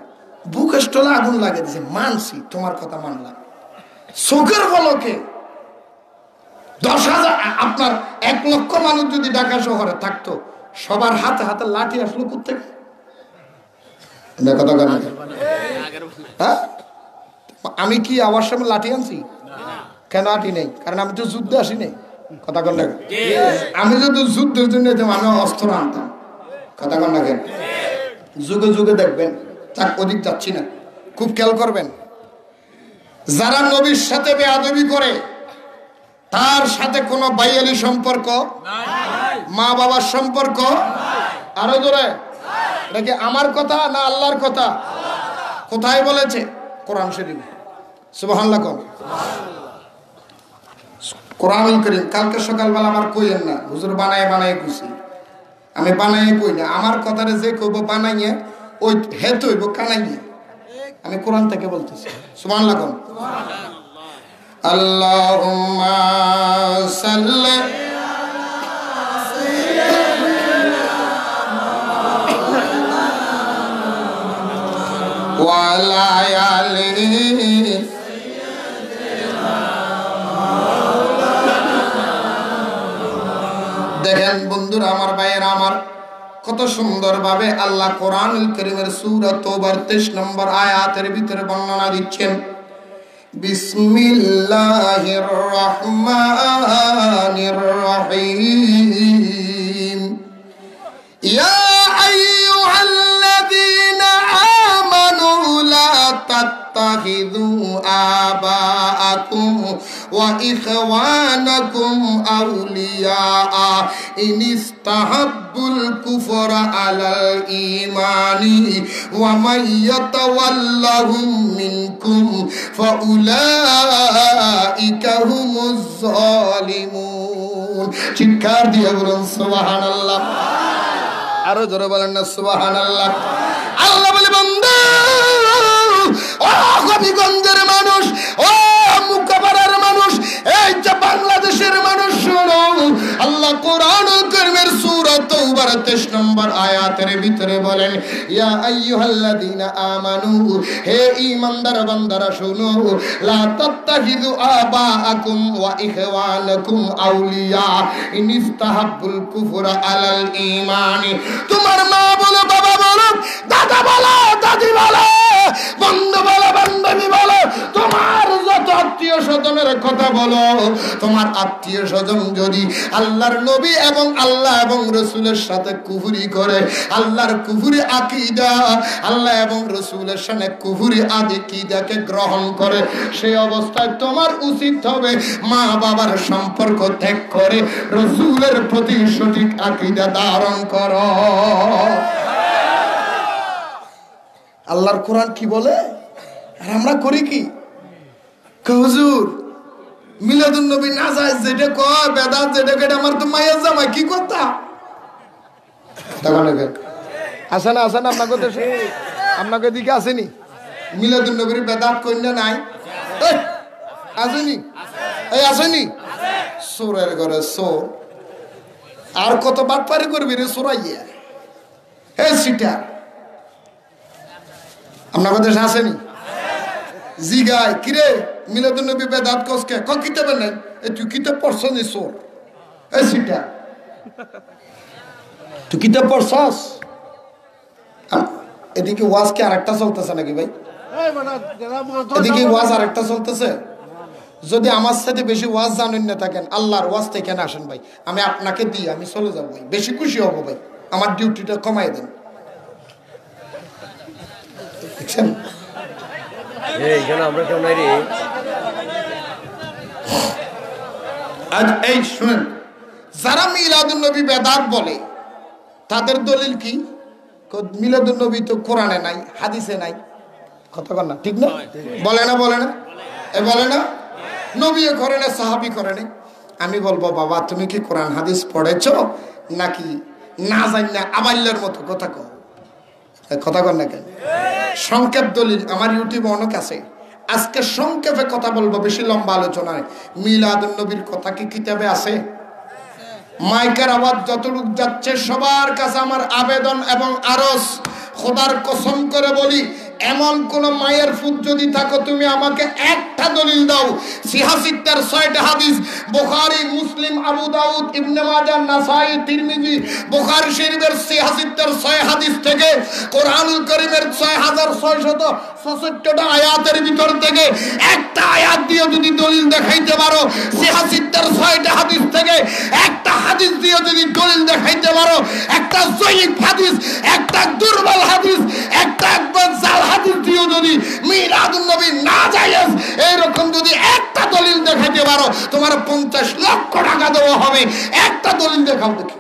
বুকস্টলে আগুন লাগিয়ে দিছে, মানছি, তোমার কথা মানলাম। চোখের পলকে 10,000 আপনার 1 লক্ষ মানুষ যদি ঢাকা শহরে থাকতো, সবার হাতে হাতে লাঠি আসলো কোত্থেকে? কথা কেন? হ্যাঁ, আমি কি আমার সামনে লাঠি আনছি? কেন আটি নেই? কারণ আমি তো যুদ্ধে আসি নাই। কথা কন না? আমি যদি যুদ্ধের জন্য আমি অস্ত্র আনতাম। কথা কন না? কেন? যুগে যুগে দেখবেন, তার অধিক যাচ্ছি না, খুব খেয়াল করবেন। যারা নবীর সাথে বেয়াদবি করে তার সাথে কোনো ভাইয়ালি সম্পর্ক, মা বাবার সম্পর্ক, আরো জোরে নাকি আমার কথা না আল্লাহর কথা? কোথায় বলেছে? কোরআন শরীফ। সুবহানাল্লাহ। কোরআনুল কারীম। কালকে সকালবেলা আমার কইেন না হুজুর বানায় কইছি, আমি বানাই কই না। আমার কথাটা যে কইব বানাইয়ে ওই হেত হইব কানাইয়ে, আমি কোরআন থেকে বলতেছি। সুবহানাল্লাহ। আল্লাহুম্মা সাল্লি ওয়া আলা আলিহি। দেখেন বন্ধুরা, আমার ভাইয়েরা, আমার কত সুন্দর ভাবে আল্লাহ কোরআনুল কারীমের সূরা তওবার 23 নম্বর আয়াতের ভিতরে বর্ণনা দিচ্ছেন। বিসমিল্লাহির রহমানির রহিম। ইয়া আইয়ুহাল্লাযীনা আমানু লা তাত্তাখিযু আবাআকুম ওয়া ইখওয়ানাকুম আউলিয়া ইন ইসতাহাব্বুল কুফরা আলাল ঈমানি ওয়া মান ইয়াতাওয়াল্লাহুম মিনকুম ফাউলাইকা হুমুজ যালিমুন। চিৎকার দিয়ে বলুন সুবহানাল্লাহ। আরো জোরে বলেন না সুবহানাল্লাহ। আল্লাহ বলে, বান্দা, ও হবিগঞ্জের মানুষ, ও মুকাবারার মানুষ, এই যে বাংলাদেশের মানুষ, শোনো, আল্লাহ কোরআনুল কারীমের সূরা তওবার 23 নম্বর নম্বর আয়াতের ভিতরে বলেন, ইয়া আইয়ুহাল্লাযীনা আমানু, হে ঈমানদার বান্দারা শুনো, লা তাত্তাখিযু আবাআকুম ওয়া ইখওয়ানাকুম আউলিয়া ইন ইস্তাহাব্বুল কুফরা আলাল ঈমান। তোমার মা বলো, বাবা বলো, দাদা বলো, দাদি বলো, বন্ধু বলো, বান্ধবী বলো, তোমার যত আত্মীয় স্বজনের কথা বলো, তোমার আত্মীয় স্বজন যদি আল্লাহর নবী এবং আল্লাহ এবং রসুলের সাথে কুফরি করে, আল্লাহর কুফরি আকীদা, আল্লাহ এবং রসুলের সাথে কুফরি আকীদাকে গ্রহণ করে, সেই অবস্থায় তোমার উচিত হবে মা বাবার সম্পর্ক ত্যাগ করে রসুলের প্রতি সঠিক আকীদা ধারণ করো। আল্লাহর কোরআন কি বলে আর আমরা করি কি? হুজুর মিলাদুন নবী না যায় যেটা কয় বেদাত, যেটা কেটে আমার তো মায়ের জামাই কি কথা আসে না, আসে না আপনাকে দেশে, আপনাকে দিকে আসেনি মিলাদুন নবীর বেদাত কন্যা নাই আসেনি? এই আসেনি? সোরের ঘরে সোর আর কত বাটপারি করবি রে সোরাইয়া, হে সিটা আপনার দেশে আসেনি? জিগায় কিরে মিলাদুন নবী বেদাত কসকে ক কিতাবে নাই, এ তুই কিতাব পড়ছ নি সোর, এ সিটা তুই কিতাব পড়ছস? এদিকে ওয়াজ কি আরেকটা চলতেছে নাকি ভাই? এদিকে ওয়াজ আরেকটা চলতেছে। যদি আমার সাথে বেশি ওয়াজ জানেন না থাকেন, আল্লাহর ওয়াজ থেকে না আসেন ভাই, আমি আপনাকে দিই আমি চলে যাবো ভাই, বেশি খুশি হবো ভাই, আমার ডিউটিটা কমাই দেন। দেখছেন আমরা কেউ নাই রে। এই শুনেন, যারা মিলাদুন নবী বেদাত বলে তাদের দলিল কি? মিলাদুন নবী তো কোরআনে নাই, হাদিসে নাই, কথা কর না, ঠিক না? বলে না, বলে না, বলে না, নবী করে না, সাহাবী করে না। আমি বলবো বাবা তুমি কি কোরআন হাদিস পড়েছ নাকি না জানি না আবাল্যের মতো কথা কও, কথা কর না কেন? সংক্ষেপ দলিল আমার ইউটিউবে অনেক আছে, আজকে সংক্ষেপে কথা বলবো, বেশি লম্বা আলোচনায়। মিলাদুন নবীর কথা কি কিতাবে আছে? মাইকের আওয়াজ যতটুক যাচ্ছে সবার কাছে আমার আবেদন এবং আরজ, খোদার কসম করে বলি, এমন কোন মায়ের ফুট যদি থাকো তুমি আমাকে একটা দলিল দাও, সিহাসিত্তার 6টা হাদিস, বুখারী, মুসলিম, আবু দাউদ, ইবনে মাজাহ, নাসাই, তিরমিজি, বুখারী শরীফের সিহাসিত্তার 6 হাদিস থেকে কোরআনুল কারীমের 6666টা আয়াতের ভিতর থেকে একটা আয়াত দিয়ে যদি দলিল দেখাইতে পারো, সিহাসিত্তার 6টা হাদিস থেকে একটা হাদিস দিয়ে যদি দলিল দেখাইতে পারো, একটা জয়ীফ হাদিস, একটা দুর্বল হাদিস, একটা একবার জাল হাদিস দিয়েও যদি মিলাদুন নবী না জায়েজ এইরকম যদি একটা দলিল দেখাইতে পারো, তোমার 50 লক্ষ টাকা দেওয়া হবে। একটা দলিল দেখাও দেখি,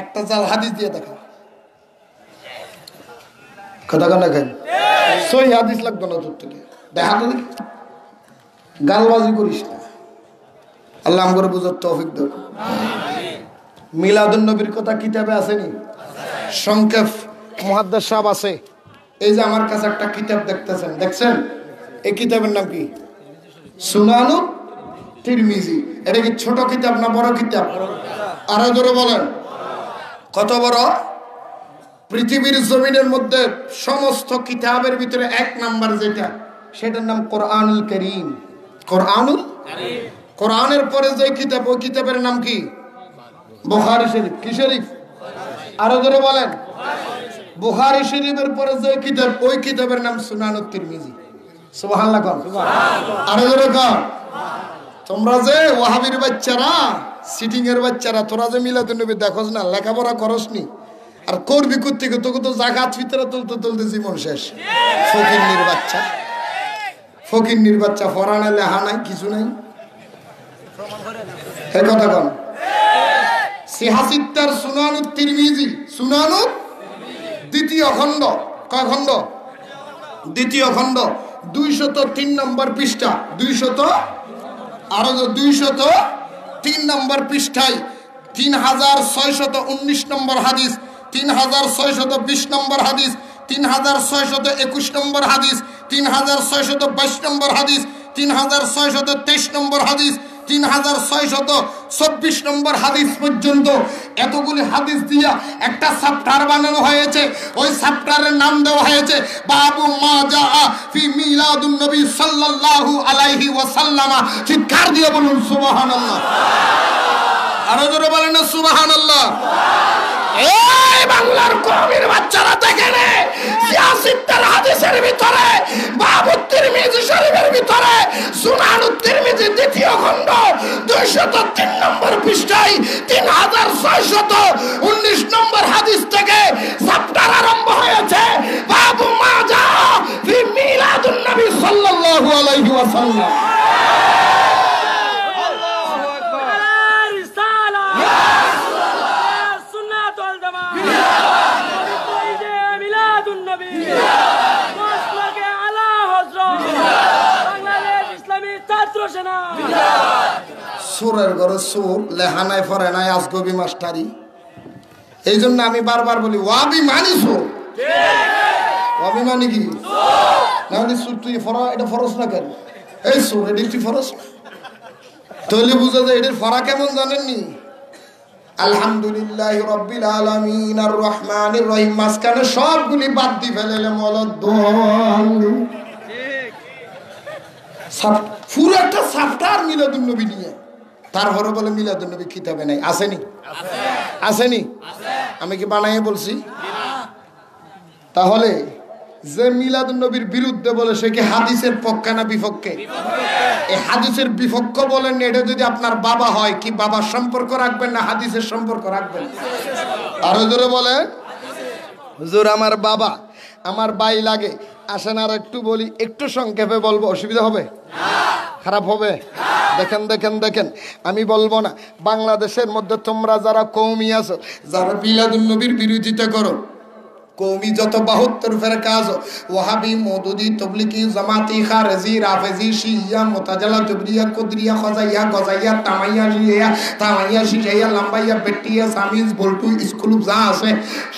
একটা জাল হাদিস দিয়ে দেখাও, কথা কেন দেখেন? সই হাদিস লাগতো না তোর থেকে, দেখা তো দেখি, গালবাজি করিস না, আল্লাহ আমগরে বুঝার তৌফিক দাও। মিলাদুন নবীর কথা কিতাবে আসেনি? সংক্ষেপ মুহাদ্দিস সাহেব আছে, এই যে আমার কাছে একটা কিতাব দেখতেছেন, দেখছেন এই কিতাবের নাম কি? সুনানু তিরমিজি। এটা কি ছোট কিতাব না বড় কিতাব? আরো জোরে বলেন, কত বড়? পৃথিবীর জমিনের মধ্যে সমস্ত কিতাবের ভিতরে 1 নাম্বার যেটা, সেটার নাম কোরআনুল কারীম। কোরআনুল কারীম, কোরআনের পরে যে কিতাব, ওই কিতাবের নাম কি? বুখারী শরীফ। কি শরীফ? আরো জোরে বলেন। বুখারী শরীফের পরে যে কিতাব, ওই কিতাবের নাম সুনানুত তিরমিজি। সুবহানাল্লাহ কোন? আরো জোরে কোন? তোমরা যে ওয়াহাবির বাচ্চারা, সিটিং এর বাচ্চারা, তোরা যে মিলাদুন নবী দেখোস না, লেখাপড়া করসনি, আর করবি কোত্থেকে? তোকে তো জাকাত ফিতরা তুলতে তুলতে জীবন শেষ। ফকিন্নির বাচ্চা, ফকিন্নির বাচ্চা, ফরানা লেহা নাই, কিছু নাই। হে কথা কোন? সিহাসিত্তার সুনানুত তিরমিজি, সুনানুত দ্বিতীয় খণ্ড, কয় খণ্ড? দ্বিতীয় খণ্ড, 203 নম্বর পৃষ্ঠা, 203 নম্বর পৃষ্ঠায় 3619 নম্বর হাদিস, 3620 নম্বর হাদিস, 3621 নম্বর হাদিস, 3622 নম্বর হাদিস, 3623 নম্বর হাদিস, 3624 নম্বর হাদিস পর্যন্ত এতগুলি হাদিস দিয়া একটা চ্যাপ্টার বানানো হয়েছে। ওই চ্যাপ্টারের নাম দেওয়া হয়েছে বাবু মা জা ফি মিলাদুন নবী সাল্লাল্লাহু আলাইহি ওয়াসাল্লাম। চিৎকার দিয়ে বলুন সুবহানাল্লাহ। আরো জোরে বলেন না সুবহানাল্লাহ। এই বাংলার কওমের বাচ্চারা দেখেন সিয়াসিত্তার হাদিসের ভিতরে বাবু তিরমিজি শরীফের ভিতরে সুনানুত তিরমিজি দ্বিতীয় খণ্ড 203 নম্বর পৃষ্ঠায় 3619 নম্বর হাদিস থেকে চ্যাপ্টার আরম্ভ হয়েছে বাবু মা জা ফি মিলাদুন নবী সাল্লাল্লাহু আলাইহি ওয়াসাল্লাম। সুরের ঘরে সুর লেহানায় ফরে নাই আজগবি মাস্টারি। এই জন্য আমি বারবার বলি ওয়াবিমানি সুর। ওয়াবিমানি কি না হলে সুর তুই ফরা, এটা ফরস না কেন? এই সুর এটি তুই ফরস না, তাহলে বুঝা যায় এটির ফরা কেমন জানেননি? আলহামদুলিল্লাহ রাব্বিল আলামিন আর রহমানির রহিম মাঝখানে সবগুলি বাদ দিয়ে ফেলেলে মলদ্দোয়ালি। পুরো একটা চ্যাপ্টার মিলাদুন নবী নিয়ে, তারপরে বলে মিলাদুন নবী কিতাবে নাই। আসেনি? আসেনি? আমি কি বানাইয়ে বলছি? তাহলে যে মিলাদুন নবীর বিরুদ্ধে বলে সে কি হাদিসের পক্ষে না বিপক্ষে? এই হাদিসের বিপক্ষ বলেন, এটা যদি আপনার বাবা হয় কি বাবার সম্পর্ক রাখবেন না হাদিসের সম্পর্ক রাখবেন? আরো জোরে বলেন। হুজুর আমার বাবা, আমার ভাই লাগে। আসেন আর একটু বলি, একটু সংক্ষেপে বলবো, অসুবিধা হবে? খারাপ হবে? দেখেন দেখেন দেখেন, আমি বলবো না। বাংলাদেশের মধ্যে তোমরা যারা কওমি আছো, যারা মিলাদুন নবীর বিরোধিতা করো, কওমি যত 72 ফেরকা আছে, ওয়াহাবি, মওদুদি, তবলিগি, জামাতি, খারেজি, রাফেজি, শিয়া, মুতাজিলা, জবরিয়া, কুদরিয়া, খাজাইয়া, গজাইয়া, তামাইয়া, শিয়া, তামাইয়া, শিয়া, লাম্বাইয়া, বেটিয়া, সামিজ, বল্টু, স্কুল যা আছে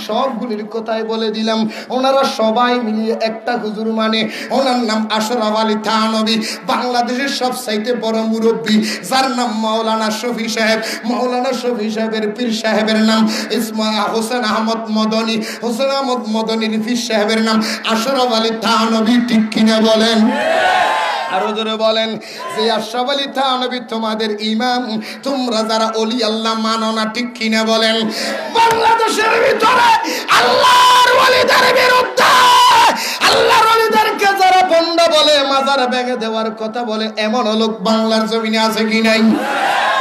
সবগুলির কথাই বলে দিলাম। ওনারা সবাই মিলিয়ে একটা হুজুর মানে, ওনার নাম আশরাফ আলী থানভী, বাংলাদেশের সবচাইতে বড় মুরব্বী, যার নাম মাওলানা শফি সাহেব। মাওলানা শফি সাহেবের পীর সাহেবের নাম হোসেন আহমদ মদনী। হোসেন আহমদ মদনীর পীর সাহেবের নাম আশরাফ আলী থানভী। ঠিক কিনা বলেন? আরো জোরে বলেন। যে আশরাফ আলী থানভী তোমাদের ইমাম, তোমরা যারা ওলি আল্লাহ মানো না, ঠিক কিনা বলেন? বাংলাদেশের ভিতরে আল্লাহর ওলিদের বিরুদ্ধে, আল্লাহর ওলিদেরকে যারা বন্ধ বলে, মাজার ভেঙে দেওয়ার কথা বলে, এমন লোক বাংলার জমিনে আছে কি নাই?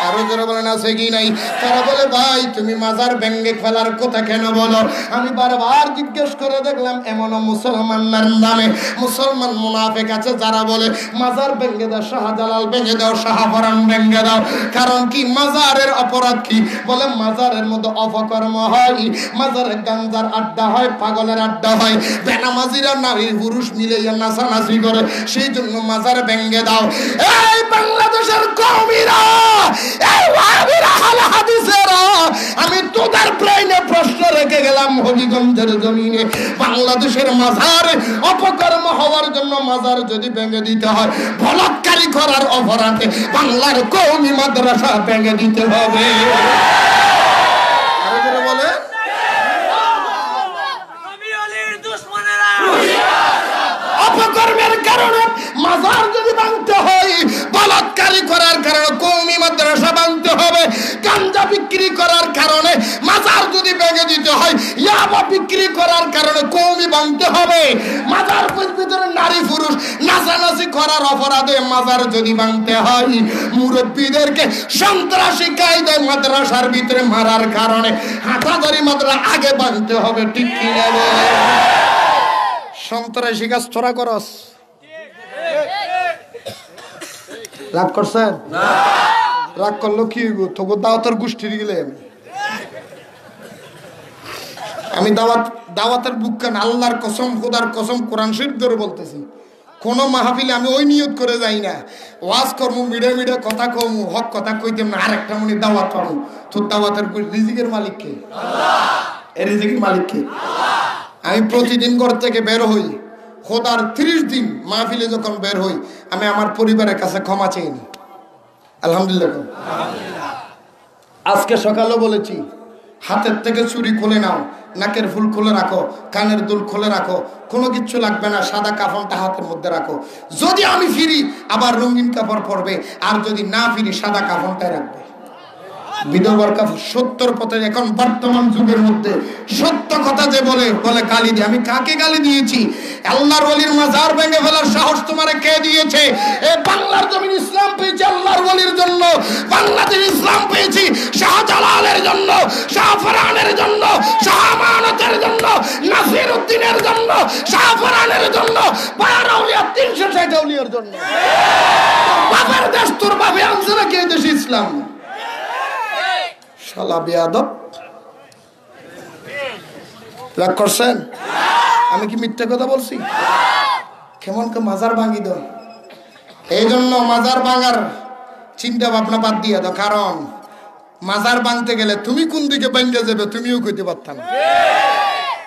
আরো জোরে বলেন আছে কি নাই? তারা বলে ভাই তুমি মাজার ভেঙে ফেলার কথা কেন বলো? আমি বারবার জিজ্ঞেস করে দেখলাম, এমন মুসলমানের নামে মুসলমান মুনাফিক আছে যারা বলে মাজার ভেঙে দাও, শাহজালাল ভেঙে দাও, শাহপরান ভেঙে দাও। কারণ কি? মাজারের অপরাধ কি? বলে মাজারের মধ্যে অপকর্ম হয়, মাজারে গাঞ্জার আড্ডা হয়, পাগলের আড্ডা হয়, বেনামাজিরা নারী পুরুষ মিলে নাচানাচি করে, সেই জন্য মাজার ভেঙে দাও। এই বাংলাদেশের কওমিরা, এই ওয়াহাবিরা, আহলে হাদিসেরা, আমি তোদের ব্রেইনে প্রশ্ন রেখে গেলাম হবিগঞ্জের জমিনে, বাংলাদেশের মাজার অপকর্ম হওয়ার জন্য মাজার যদি ভেঙে দিতে হয়, বলাৎকারী করার অপরাধে বাংলার কওমি মাদ্রাসা ভেঙে দিতে হবে। আরো করে বলে অপকর্মের কারণে মাজার যদি ভাঙতে হয়, বলাৎকারী করার কারণে কওমি মাদ্রাসা ভাঙতে হবে, গাঞ্জা বিক্রি করার কারণে মাজার যদি ভেঙে দিতে হয়, ইয়াবা বিক্রি করার কারণে কওমি ভাঙতে হবে, মাজার ভিতরে নারী পুরুষ নাচানাচি করার অপরাধে মাজার যদি ভাঙতে হয়, মুরব্বীদেরকে সন্ত্রাসী কায়দায় মাদ্রাসার ভিতরে মারার কারণে হাতাধারী মাদ্রাসা আগে ভাঙতে হবে। ঠিক কিনা বলে? সন্ত্রাসী কাজ তোরা করস? রাগ করছেন? রাগ করলো কি তোকে দাওয়াতের গোষ্ঠীর গেলে আমি দাওয়াতের বুক কান আল্লাহর কসম, খোদার কসম, কোরআন শরীফ ধরে বলতেছি, কোন মাহফিলে আমি ওই নিয়ত করে যাই না ওয়াজ করবো, মিডে মিডে কথা কমু, হক কথা কইতে না, আর একটা মনে দাওয়াত পাবো। তোর দাওয়াতের রিজিকের মালিক কে? এই রিজিকের মালিক কে? আমি প্রতিদিন ঘর থেকে বের হই, খোদার 30 দিন মাহফিলে যখন বের হই, আমি আমার পরিবারের কাছে ক্ষমা চাইনি। আলহামদুলিল্লাহ। আজকে সকালে বলেছি, হাতের থেকে চুড়ি খুলে নাও, নাকের ফুল খুলে রাখো, কানের দুল খুলে রাখো, কোনো কিচ্ছু লাগবে না, সাদা কাফনটা হাতের মধ্যে রাখো। যদি আমি ফিরি আবার রঙিন কাপড় পরবে, আর যদি না ফিরি সাদা কাফনটাই রাখবে। বিধবার কাপড় সত্যর পথে। এখন বর্তমান যুগের মধ্যে সত্য কথা যে বলে গালি দিয়ে। আমি কাকে গালি দিয়েছি? আল্লাহর ওলির মাজার ভেঙে ফেলার সাহস তোমারে কে দিয়েছে? এই বাংলার জমিন ইসলাম পেয়েছে আল্লাহর ওলির জন্য, বাংলাদেশ ইসলাম পেয়েছি শাহজালালের জন্য, শাহফরানের জন্য, শাহ আমানতের জন্য, নাসির উদ্দিনের জন্য, শাহফরানের জন্য, বায়ার আউলিয়া 360 আউলিয়ার জন্য। বাপের দেশ তোর বাপে আনছে না কে দেশ ইসলাম? শালা বেয়াদব, রাগ করছেন? আমি কি মিথ্যা কথা বলছি? কেমন কে মাজার ভাঙি দাও। এই জন্য মাজার ভাঙার চিন্তা ভাবনা বাদ দিয়ে দাও। কারণ মাজার ভাঙতে গেলে তুমি কোন দিকে ভাঙতে যাবে তুমিও কইতে পারতাম না।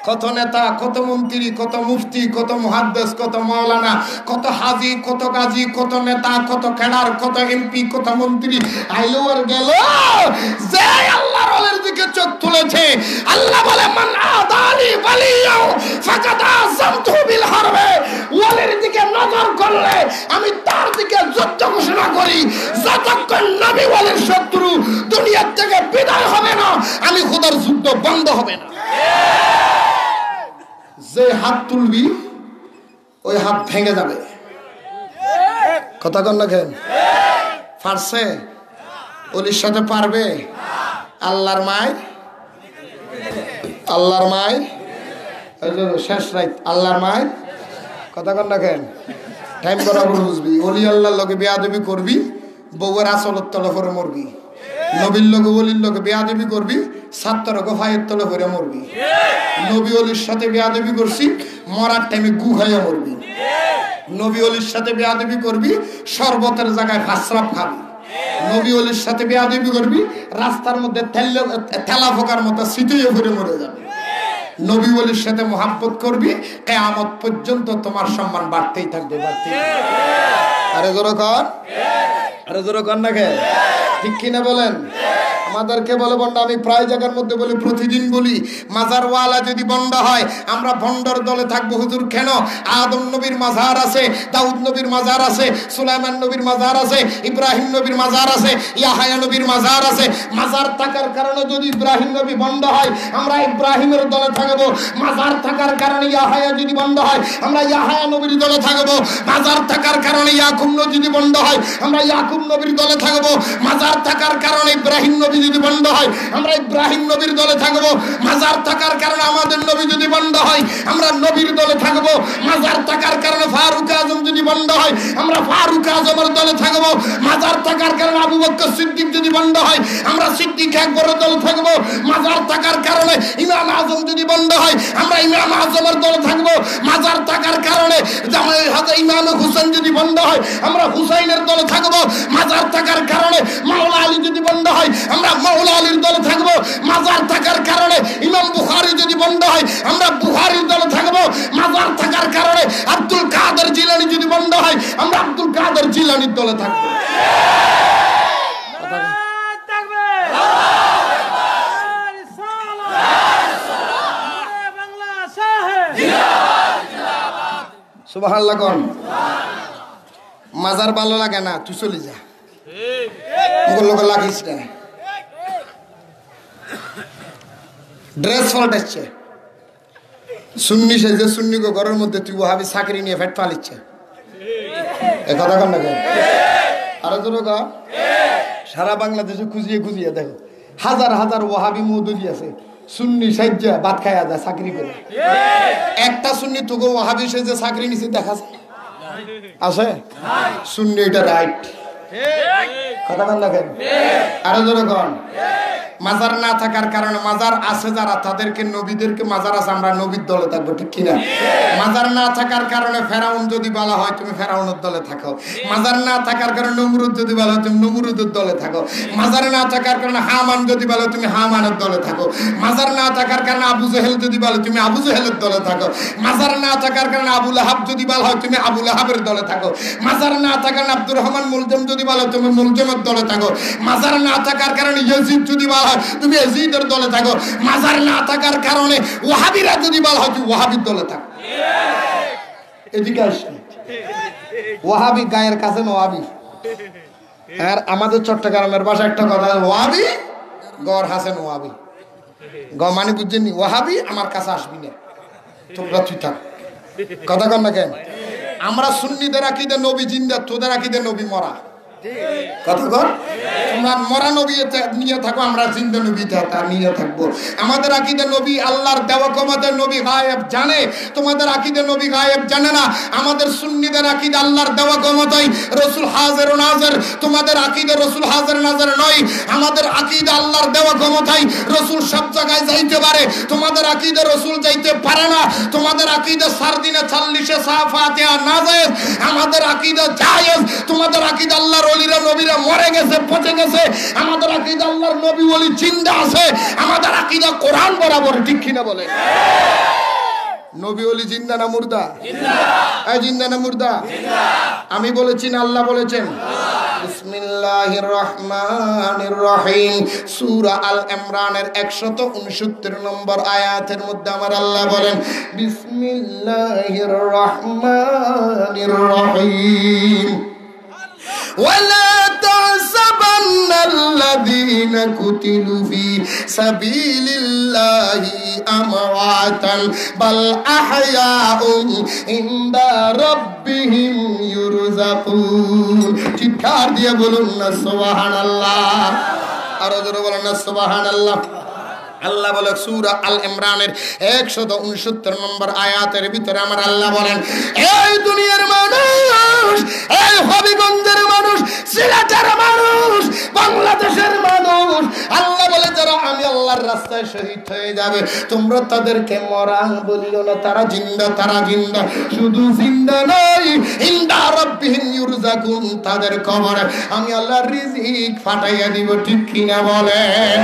কত নেতা, কত মন্ত্রী, কত মুফতি, কত মুহাদ্দিস, কত মাওলানা, কত হাজি, কত গাজী, কত নেতা, কত ক্যাডার, কত এমপি, কত মন্ত্রী আইলো আর গেল। যে আল্লাহর ওলির দিকে চোখ তুলেছে, আল্লাহ বলে মান আদালি ওয়ালিয়াও ফাকাদ আযামতু বিল হারবে। ওলির দিকে নজর করলে আমি তার দিকে যুদ্ধ ঘোষণা করি। যতক্ষণ নবী ওলির শত্রু দুনিয়া থেকে বিদায় হবে না, আমি খোদার যুদ্ধ বন্ধ হবে না। যে হাত তুলবি ওই হাত ভেঙে যাবে। কথা কন না কেন? পারছে? ওলির সাথে পারবে? আল্লাহর মায়, আল্লাহর মায় শেষ রাইত, আল্লাহর মায়। কথা কন না কেন? টাইম বরাবর বুঝবি। ওলি আল্লাহর লোকে বেয়াদবি করবি, বউয়ের আসলের তলে করে মরবি। নবীর লোকে ওলির লোকে বেয়াদবি করবি, ছাত্র গোফায়ের তলে করে মরবি। নবী ওলির সাথে বেয়াদবি করছি, মরার টাইমে গু খাইয়া মরবি। নবী ওলির সাথে বেয়াদবি করবি, শরবতের জায়গায় ফাসরাপ খাবি। নবী ওলির সাথে বেয়াদবি করবি, রাস্তার মধ্যে তেলা ফোকার মতো শীতইয়ে ঘুরে মরে যাবে। নবী ওলির সাথে মোহাব্বত করবি, কিয়ামত পর্যন্ত তোমার সম্মান বাড়তেই থাকবে, বাড়তেই থাকবে। আরে জোরে কর, আরে জোরে কর না কে? ঠিক কিনা বলেন? আমাদেরকে বলে বন্ডা। আমি প্রায় জায়গার মধ্যে বলি, প্রতিদিন বলি, মাজারওয়ালা যদি বন্ড হয় আমরা ভন্ডর দলে থাকবো। হুজুর কেন? আদম নবীর মাজার আছে, দাউদ নবীর মাজার আছে, সুলাইমান নবীর মাজার আছে, ইব্রাহিম নবীর মাজার আছে, ইয়াহয়া নবীর মাজার আছে। মাজার থাকার কারণে যদি ইব্রাহিম নবী বন্ড হয় আমরা ইব্রাহিমের দলে থাকবো। মাজার থাকার কারণে ইয়াহয়া যদি বন্ড হয় আমরা ইয়াহয়া নবীর দলে থাকবো। মাজার থাকার কারণে ইয়াকুব নবী যদি বন্ড হয় আমরা ইয়াকুব নবীর দলে থাকবো। মাজার থাকার কারণে ইব্রাহিম নবী যদি বন্ধ হয় আমরা ইব্রাহিম নবীর দলে থাকবো। মাজার থাকার কারণে আমাদের নবী যদি বন্ধ হয় আমরা নবীর দলে থাকবো। মাজার থাকার কারণে ফারুক আজম যদি বন্ধ হয় আমরা ফারুক আজমের দলে থাকবো। মাজার থাকার কারণে আবু বকর সিদ্দিক যদি বন্ধ হয় আমরা সিদ্দিক আকবরের দলে থাকবো। মাজার থাকার কারণে ইমাম আজম যদি বন্ধ হয় আমরা ইমাম আজমের দলে থাকবো। মাজার থাকার কারণে ইমাম হুসেন যদি বন্ধ হয় আমরা হুসাইনের দলে থাকবো। মাজার থাকার কারণে মাওলা আলী যদি বন্ধ হয় আমরা মাওলা আলীর দলে থাকবো। মাজার থাকার কারণে ইমাম বুখারী যদি বন্ধ হয় আমরা বুখারীর দলে থাকবো। মাজার থাকার কারণে আব্দুল কাদের জিলানী যদি বন্ধ হয় আমরা আব্দুল কাদের জিলানীর দলে থাকবো। সুবহানাল্লাহ কোন? মাজার ভালো লাগে না তুই চলে যা, লোক লাগিস না। ড্রেস পাল্টাচ্ছে, সুন্নি সেজে সুন্নি গো ঘরের মধ্যে তুই ওহাবি চাকরি নিয়ে ফেট পালিচ্ছে। এ কথা কন না কেন? আরো জোরে কর। সারা বাংলাদেশে খুঁজিয়ে খুঁজিয়ে দেখো হাজার হাজার ওহাবি মৌদুদি আছে, সুন্নি সেজে ভাত খাইয়া যায় চাকরি করে। একটা সুন্নি তোকে ওহাবি সেজে চাকরি নিছে দেখা আছে? সুন্নি এটা রাইট। কথা কন না কেন? আরো জোরে কন। মাজার না থাকার কারণে, মাজার আছে যারা তাদেরকে নবীদেরকে মাজার আছে আমরা নবীর দলে থাকবো, ঠিক কিনা? মাজার না থাকার কারণে ফেরাউন যদি বলা হয় তুমি ফেরাউনের দলে থাকো। মাজার না থাকার কারণে নমরুদ যদি বলা হয় তুমি নমরুদের দলে থাকো। মাজার না থাকার কারণে হামান যদি বলো তুমি হামানের দলে থাকো। মাজার না থাকার কারণে আবু জেহেল যদি বলো তুমি আবু জেহেলের দলে থাকো। মাজার না থাকার কারণে আবু লাহাব যদি বলা হয় তুমি আবু লাহাবের দলে থাকো। মাজার না থাকার কারণে আব্দুর রহমান মুলজম যদি বলো তুমি মুলজমের দলে থাকো। মাজার না থাকার কারণে ইয়াজিদ যদি বলা হয় তুমি এজিদের দলে থাকো। মাজার না থাকার কারণে ওয়াহাবিরা যদি বলা হয় তুই ওয়াহাবির দলে থাক। এদিকে আসে ওয়াহাবি গায়ের কাছে ওয়াহাবি। আর আমাদের চট্টগ্রামের ভাষা একটা কথা, ওয়াহাবি গড় হাসেন ওয়াহাবি মানে বুঝছেন ওয়াহাবি আমার কাছে আসবি না, তোমরা তুই থাক। কথা কন না কেন? আমরা সুন্নিদের আকীদা নবী জিন্দা, তোদের আকীদা নবী মরা। কথা কর, তোমরা মরা নবী নিয়ে থাকো, আমরা জিন্দা নবী নিয়ে থাকবো। আমাদের আকীদা নবী আল্লাহর দেওয়া ক্ষমতার নবী গায়েব জানে, তোমাদের আকীদা নবী গায়েব জানে না। আমাদের সুন্নিদের আকীদা আল্লাহর দেওয়া ক্ষমতায় রাসূল হাজির ও নাজির, তোমাদের আকীদা রাসূল হাজির নাজির নয়। আমাদের আকীদা আল্লাহর দেওয়া ক্ষমতায় রাসূল সব জায়গায় যাইতে পারে, তোমাদের আকীদা রাসূল যাইতে পারে না। তোমাদের আকীদা সারদিনে 40 ফাতিহা নাজায়েজ, আমাদের আকীদা জায়েজ। তোমাদের আকীদা আল্লাহর ওলিরা নবীরা মরে গেছে, পচে গেছে, আমাদের আকীদা আল্লাহর নবী ওলি জিন্দা আছে। আমাদের আকীদা কোরআন বরাবর, ঠিক কিনা বলে? নবী ওলি জিন্দা না মুর্দা? জিন্দা। জিন্দা না মুর্দা? জিন্দা। আমি বলেছি না আল্লাহ বলেছেন? বিসমিল্লাহির রহমানির রহিম, সূরা আল ইমরানের 169 নম্বর আয়াতের মধ্যে আমার আল্লাহ বলেন বিসমিল্লাহির রহমানির রহিম ওয়ালা তাহসাবান্নাল্লাযীনা কুতিলু ফী সাবিলিল্লাহি আমওয়াতান বাল আহইয়াউন ইনদা রাব্বিহিম ইউরযাকুন। চিৎকার দিয়ে বলুন না সুবহানাল্লাহ, আরো জোরে বলুন না সুবহানাল্লাহ। আল্লাহ বলে সূরা আল ইমরানের 169 নম্বর আয়াতের ভিতরে আমার আল্লাহ বলেন, এই দুনিয়ার মানুষ, এই হবিগঞ্জের মানুষ, সিলেটের মানুষ, বাংলাদেশের মানুষ, আল্লাহ বলে যারা আমি আল্লাহর রাস্তায় শহীদ হয়ে যাবে তোমরা তাদেরকে মরা বলিও না, তারা জিন্দা, তারা জিন্দা। শুধু জিন্দা নয়, ইনদা রাব্বিহিম ইউরযাকুন, তাদের কবরে আমি আল্লাহর রিজিক ফাটাইয়া দিব, ঠিক কিনা বলেন?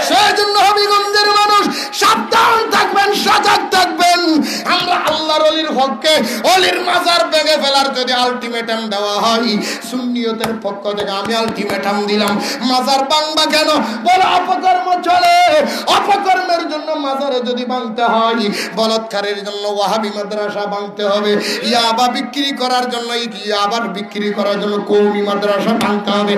সেজন্য হবিগঞ্জের মানুষ সাবধান থাকবেন, সজাগ থাকবেন। আমরা আল্লাহর ওলির হককে ওলির মাজার ভেঙে ফেলার যদি আলটিমেটাম দেওয়া হয়, সুন্নিয়তের পক্ষ থেকে আমি আলটিমেটাম দিলাম, মাজার ভাঙবা কেন? বলে অপকর্ম চলে, অপকর্মের জন্য মাজারে যদি ভাঙতে হয়, বলৎকারের জন্য ওয়াহাবি মাদ্রাসা ভাঙতে হবে, ইয়াবা বিক্রি করার জন্য ইয়াবার বিক্রি করার জন্য কওমি মাদ্রাসা ভাঙতে হবে,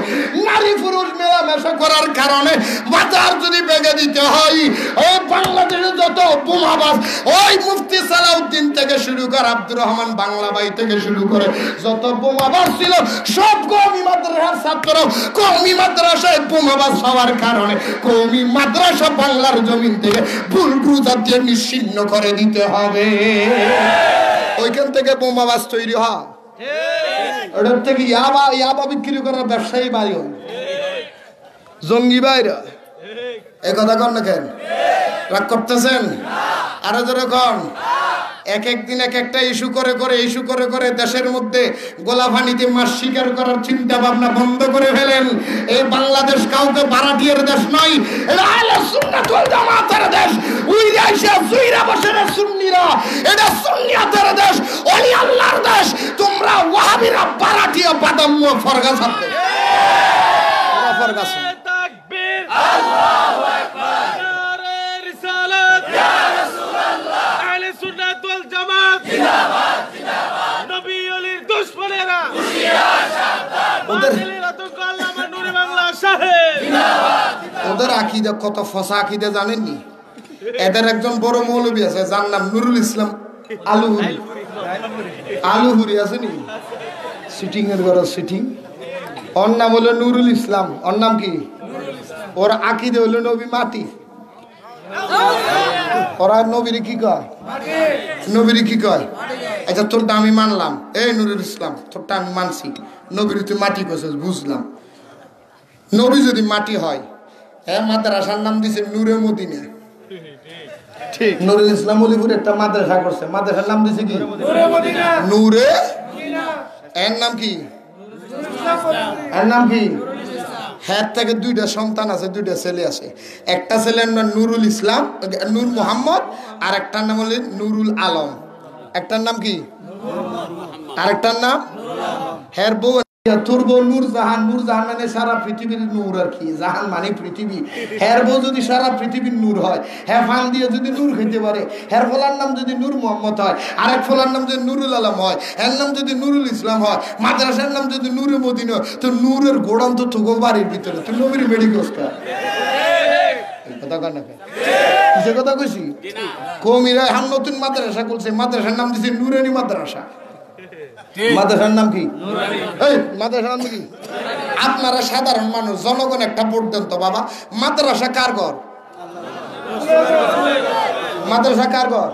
নারী পুরুষ মেলামেশা করার কারণে মাজার যদি ভেঙে দিতে হয়, ওই বাংলাদেশে যত বোমাবাজ, ওই মুফতি সালাউদ্দিন থেকে শুরু করে আব্দুর রহমান বাংলাবাই থেকে শুরু করে যত বোমাবাজ ছিল সব কওমি মাদ্রাসার ছাত্র, কওমি মাদ্রাসায় বোমাবাজ হওয়ার কারণে কওমি মাদ্রাসা বাংলার জমিন থেকে বুলডোজার দিয়ে নিশ্চিহ্ন করে দিতে হবে। ওইখান থেকে বোমাবাজ তৈরি হয়, ওটার থেকে ইয়াবা বিক্রি করার ব্যবসায়ী বাড়ি হয়, জঙ্গি বাইরা। এই কথা কন না কেন? রাগ করতেছেন? আরো জোরে কন। এক একদিন এক একটা ইস্যু করে করে দেশের মধ্যে গোলাপানিতে মাছ শিকার করার চিন্তা ভাবনা বন্ধ করে ফেলেন। এই বাংলাদেশ কাউকে ভাড়াটিয়ার দেশ নয়, এটা আহলে সুন্নাত ওয়াল জামাতের দেশ। উইরা এসে জুইরা বসে রে সুন্নিরা, এটা সুন্নিয়াতের দেশ, ওলি আল্লাহর দেশ। তোমরা ওয়াহাবিরা ভাড়াটিয়া বাদাম ফরগাস হাতে ফরগাস। তাকবীর, আল্লাহু আকবার, নারে রিসালাত, ইয়া রাসূলুল্লাহ, আহলে সুন্নাত ওয়াল জামাত জিন্দাবাদ, জিন্দাবাদ। নবী ওলির দুশমনেরা হুশিয়ার, সাবধান। বাতিলের আতঙ্ক আল্লামা নূরে বাংলা সাহেব জিন্দাবাদ, জিন্দাবাদ। ওদের আকীদা কত ফসা আকীদা জানেননি? এদের একজন বড় মৌলবী আছে যার নাম নুরুল ইসলাম আলুহুরি। আলুহুরি আছে নি? সিটিং এর ঘর সিটিং। ওর নাম হলো নুরুল ইসলাম। ওর নাম কি? ওর আকীদা হলো নবী মাটি। ওরা নবীর কি কয়? নবীর কি কয়? আচ্ছা তোরটা আমি মানলাম, এই নুরুল ইসলাম তোরটা আমি মানছি, নবীর তুই মাটি কইছিস বুঝলাম। নবী যদি মাটি হয়, হ্যাঁ মাদ্রাসার নাম দিছে নূরে মদিনা। ঠিক, নুরুল ইসলাম অলিপুর একটা মাদ্রাসা করছে, মাদ্রাসার নাম দিছে কি? নূরে মদিনা। নূরে মদিনা। এর নাম কি? এর নাম কি? হ্যাঁ থেকে দুইটা সন্তান আছে, দুইটা ছেলে আছে। একটা ছেলের নাম নুরুল ইসলাম, নূর মোহাম্মদ, আর একটার নাম হলো নুরুল আলম। একটার নাম কি? আরেকটার নাম হ্যার বউ তোর বউ নূরজাহান, নূরজাহান মানে সারা পৃথিবীর নূর আর কি, জাহান মানে পৃথিবী। হ্যার বউ যদি সারা পৃথিবীর নূর হয়, হ্যাঁ ফান দিয়ে যদি নূর খেতে পারে, হ্যার ফলার নাম যদি নূর মোহাম্মদ হয়, আরেক ফলার নাম যদি নুরুল আলম হয়, এর নাম যদি নুরুল ইসলাম হয়, মাদ্রাসার নাম যদি নূরে মদিনা হয়, তো নূরের গোড়ান তো তোকে বাড়ির ভিতরে, তুই নবীর মেডিকেল কথা কর না কিসে কথা কইছি। কমিরা হাম নতুন মাদ্রাসা করছে, মাদ্রাসার নাম দিছে নুরানি মাদ্রাসা। মাদ্রাসার নাম কি? এই মাদ্রাসার নাম কি? আপনারা সাধারণ মানুষ, জনগণ একটা ভোট দেন তো বাবা। মাদ্রাসা কার ঘর? মাদ্রাসা কার ঘর?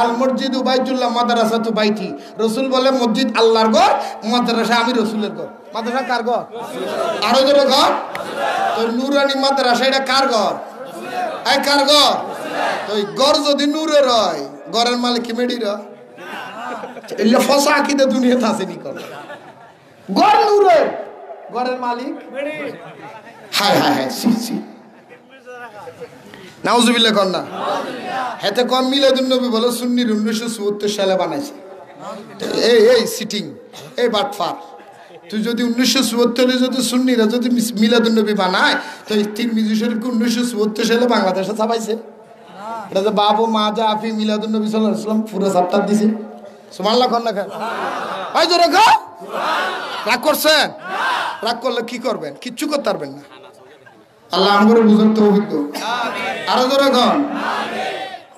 আল মসজিদ বাইতুল্লাহ মাদ্রাসা তো বাইতি। রসুল বলে মসজিদ আল্লাহর ঘর, মাদ্রাসা আমি রসুলের ঘর। মাদ্রাসা কার ঘর? আরো জোরে ঘর। তো নুরানি মাদ্রাসা এটা কার ঘর? কার ঘর? তো ঘর যদি নূরের হয়, ঘরের মালিক কি মেডির হয়? এগুলো ফসা আকিদা দুনিয়াতে আসেনি কোন। ঘর নূরের, ঘরের মালিক হায় হায় হায় সি সি নাউজুবিল্লাহ কর না। হেতে কম মিলাদুন নবী বলে সুন্নির 1974 সালে বানাইছে। এই সিটিং এই বাটফার, তুই যদি 1974 যদি সুন্নিরা যদি মিলাদুন নবী বানায়, তো এই তিরমিজি শরীফকে 1974 সালে বাংলাদেশে ছাপাইছে। এটা যে বাবু মা জাফি মিলাদুন নবী সাল্লাল্লাহু আলাইহি ওয়াসাল্লাম পুরো সাপ্তাহ দিছে। সুবহানাল্লাহ কর না। ভাই জোরে গো। রাগ করছেন? রাগ করলে কি করবেন? কিচ্ছু করতে পারবেন না। আল্লাহ আমাদের বুঝার তৌফিক দাও। আরো জোরে গান।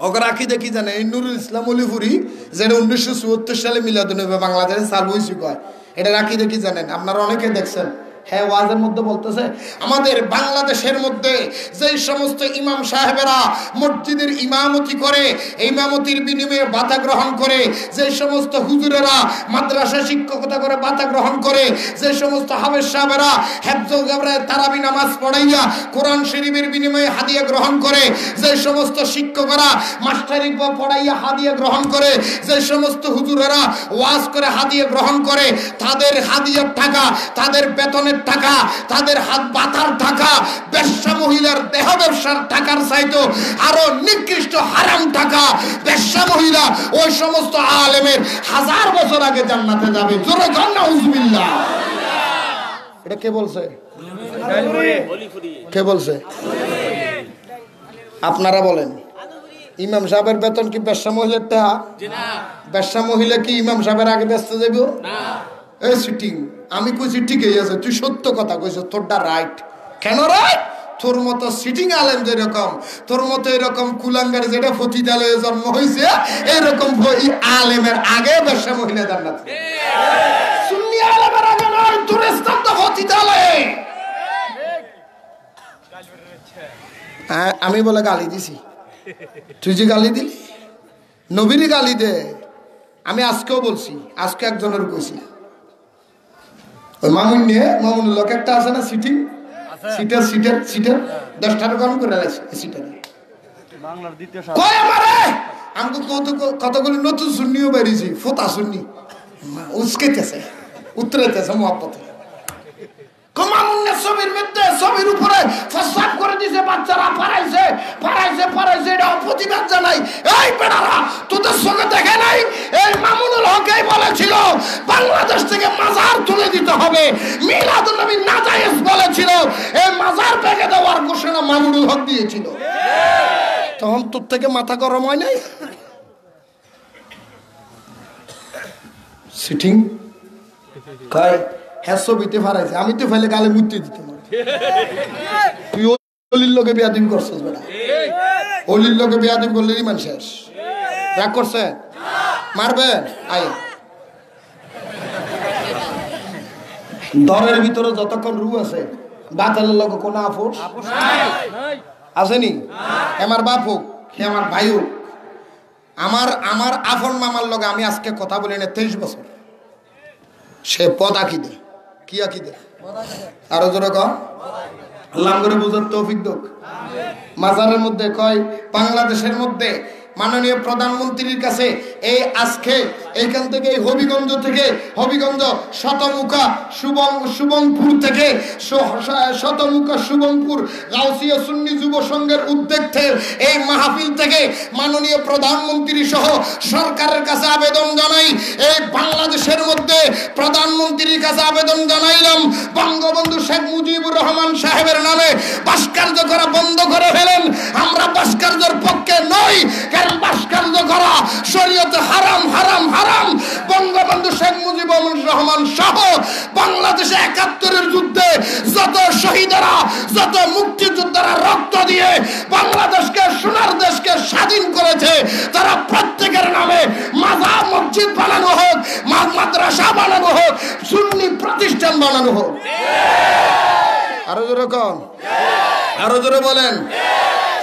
ওগরা কি দেখি জানে, এই নুরুল ইসলাম অলিপুরি যেটা 1974 সালে মিলাদুন নবী বাংলাদেশে চালু হয়েছে কয়, এটা রাখি দেখি জানেন? আপনারা অনেকে দেখছেন। হ্যাঁ, ওয়াজের মধ্যে বলতেছে আমাদের বাংলাদেশের মধ্যে যে সমস্ত ইমাম সাহেবেরা মসজিদের ইমামতি করে, ইমামতির বিনিময়ে ভাতা গ্রহণ করে, যে সমস্ত হুজুরেরা মাদ্রাসা শিক্ষকতা করে ভাতা গ্রহণ করে, যে সমস্ত হাফেজ সাহেবেরা হেফজুল কোরআন তারাবি নামাজ পড়াইয়া কোরআন শরীফের বিনিময়ে হাদিয়া গ্রহণ করে, যে সমস্ত শিক্ষকরা মাস্টারি পড়াইয়া হাদিয়া গ্রহণ করে, যে সমস্ত হুজুরেরা ওয়াজ করে হাদিয়া গ্রহণ করে, তাদের হাদিয়ার টাকা, তাদের বেতনের টাকা, তাদের হাত পাতার টাকা বেশ্যা মহিলার দেহ ব্যবসার টাকার চাইতো আরো নিকৃষ্ট হারাম টাকা। বেশ্যা মহিলা ওই সমস্ত আলেমের 1000 বছর আগে জান্নাতে যাবে। জোরে গান না হুজবিল্লাহ। এটা কে বলছে? কে বলছে? আপনারা বলেন। ইমাম সাহেবের বেতন কি বেশ্যা মহিলার টাকা? বেশ্যা মহিলা কি ইমাম সাহেবের আগে ব্যস্ত যাইব না? এই সিটিং আমি কইছি ঠিকই আছে, তুই সত্য কথা কইছ, তোরটা রাইট। কেন রাইট? তোর মতো সিটিং আলেম যেরকম, তোর মতো এরকম কুলাঙ্গার যেটা ফতিদালয়ে জন্ম হয়েছে, এরকম আলেমের আগে ব্যবসা মহিলা জান্নাত। সুন্নি আলেমের আগে নয়, তোর স্থান তো ফতিদালয়ে। আমি বলে গালি দিছি, তুই যে গালি দিলি, নবীরই গালি দে। আমি আজকেও বলছি, আজকে একজনের কইছি, ওই মামুন নিয়ে মামুনের লোক একটা আছে না সিটিং, সিটার 10টার কম করে রাখছে সিটার। কয় আমারে আমি কতগুলো নতুন সুন্নিও বেরিয়েছি, ফোতা সুন্নি উস্কেতেছে, উত্তরেতেছে মহব্বতে। ছবির মধ্যে ছবির উপরে প্রস্তাব করে দিয়েছে, বাচ্চারা পারাইছে, এটা প্রতিবাদ জানাই। এই বেড়ারা তোদের সঙ্গে দেখে নাই, এই মামুনুল হকই বলেছিল বাংলাদেশ থেকে মাজার তুলে দিতে হবে। মিলাদুন নবী নাজায়েজ বলেছিল, এই মাজার ভেঙে দেওয়ার ঘোষণা মামুনুল হক দিয়েছিল। তখন তোর থেকে মাথা গরম হয় নাই? সিটিং কয় হ্যাঁ ছবিতে ফারাইছে, আমি তো ফেলে গালে মুতে দিতে পারি। তুই অলির লোকে বিয়াদিম করছিস বেটা, অলির লোকে বিয়াদিম করলে ইমান শেষ। রাগ করছে? মারবে আয়। দরের ভিতরে যতক্ষণ রু আছে, বাতালের লোক কোনো আপোষ আসেনি। আমার বাপ হোক, সে আমার ভাই হোক, আমার আফন মামার লগে আমি আজকে কথা বলি না 23 বছর। সে পদ আকিদে, কি আকিদে? আরো জোরে কর। আল্লাহ করে বুঝার তৌফিক দাও। মাজারের মধ্যে কয় বাংলাদেশের মধ্যে মাননীয় প্রধানমন্ত্রীর কাছে এই আজকে এইখান থেকে হবিগঞ্জ থেকে, হবিগঞ্জ শতমুখা শুভংপুর থেকে, শতমুখা শুভংপুর গাউসিয়া সুন্নি যুব সংঘের উদ্যোগ থেকে এই মাহফিল থেকে মাননীয় প্রধানমন্ত্রী সহ সরকারের কাছে আবেদন জানাই, এই বাংলাদেশের মধ্যে প্রধানমন্ত্রীর কাছে আবেদন জানাইলাম, বঙ্গবন্ধু শেখ মুজিবুর রহমান সাহেবের নামে ভাস্কর্য করা বন্ধ করে ফেলেন। আমরা ভাস্কর্যের পক্ষে নই, কারণ ভাস্কর্য করা শরীয়তে হারাম হারাম হারাম। বঙ্গবন্ধু শেখ মুজিবুর রহমান সহ বাংলাদেশে ৭১-এর যুদ্ধে যত শহীদেরা, যত মুক্তিযোদ্ধারা রক্ত দিয়ে বাংলাদেশকে, সোনার দেশকে স্বাধীন করেছে, তারা প্রত্যেকের নামে মাজার মসজিদ বানানো হোক, মাদ্রাসা বানানো হোক, সুন্নি প্রতিষ্ঠান বানানো হোক। আরো জোরে কম, আরো জোরে বলেন।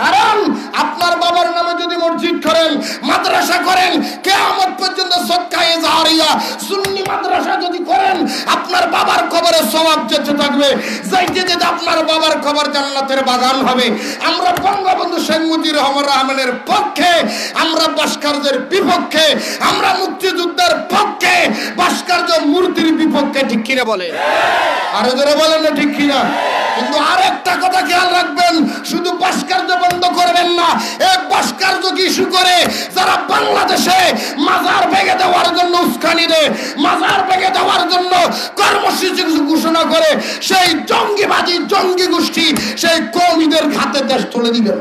কারণ আপনার বাবার নামে যদি মসজিদ করেন, মাদ্রাসা করেন, কিয়ামত পর্যন্ত সদকায়ে জারিয়া সুন্নি মাদ্রাসা যদি করেন, আপনার বাবার কবরে সওয়াব যেতে থাকবে, যাইতে যেতে আপনার বাবার কবর জান্নাতের বাগান হবে। আমরা বঙ্গবন্ধু শেখ মুজিবুর রহমানের পক্ষে, আমরা ভাস্কর্যের বিপক্ষে, আমরা মুক্তিযুদ্ধের পক্ষে, ভাস্কর্য মূর্তির বিপক্ষে। ঠিক কিনা বলে? আরো যারা বলেন না ঠিক কিনা? কিন্তু আরেকটা কথা খেয়াল রাখবেন, শুধু ভাস্কর্য বন্ধ করবেন না, এক ভাস্কর্য ইস্যু করে যারা বাংলাদেশে মাজার ভেঙে দেওয়ার জন্য উস্কানি দেয়, মাজার ভেঙে দেওয়ার জন্য কর্মসূচি ঘোষণা করে, সেই জঙ্গিবাদী জঙ্গি গোষ্ঠী, সেই কওমিদের হাতে দেশ তুলে দিবেন।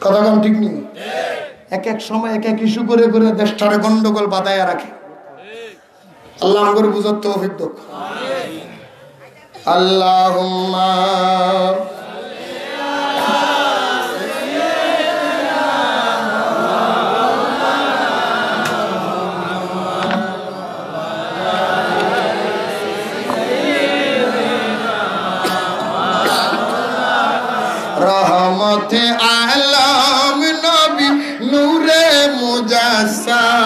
কথা কম ঠিক নেই? এক এক সময় এক এক ইস্যু করে করে দেশটারে গন্ডগোল বাঁধাইয়া রাখে। আল্লাহ আমাদের বুঝার তৌফিক দাও। আল্লাহুম্মা রহমতে আলম নবী নূরে মুজাসসাম,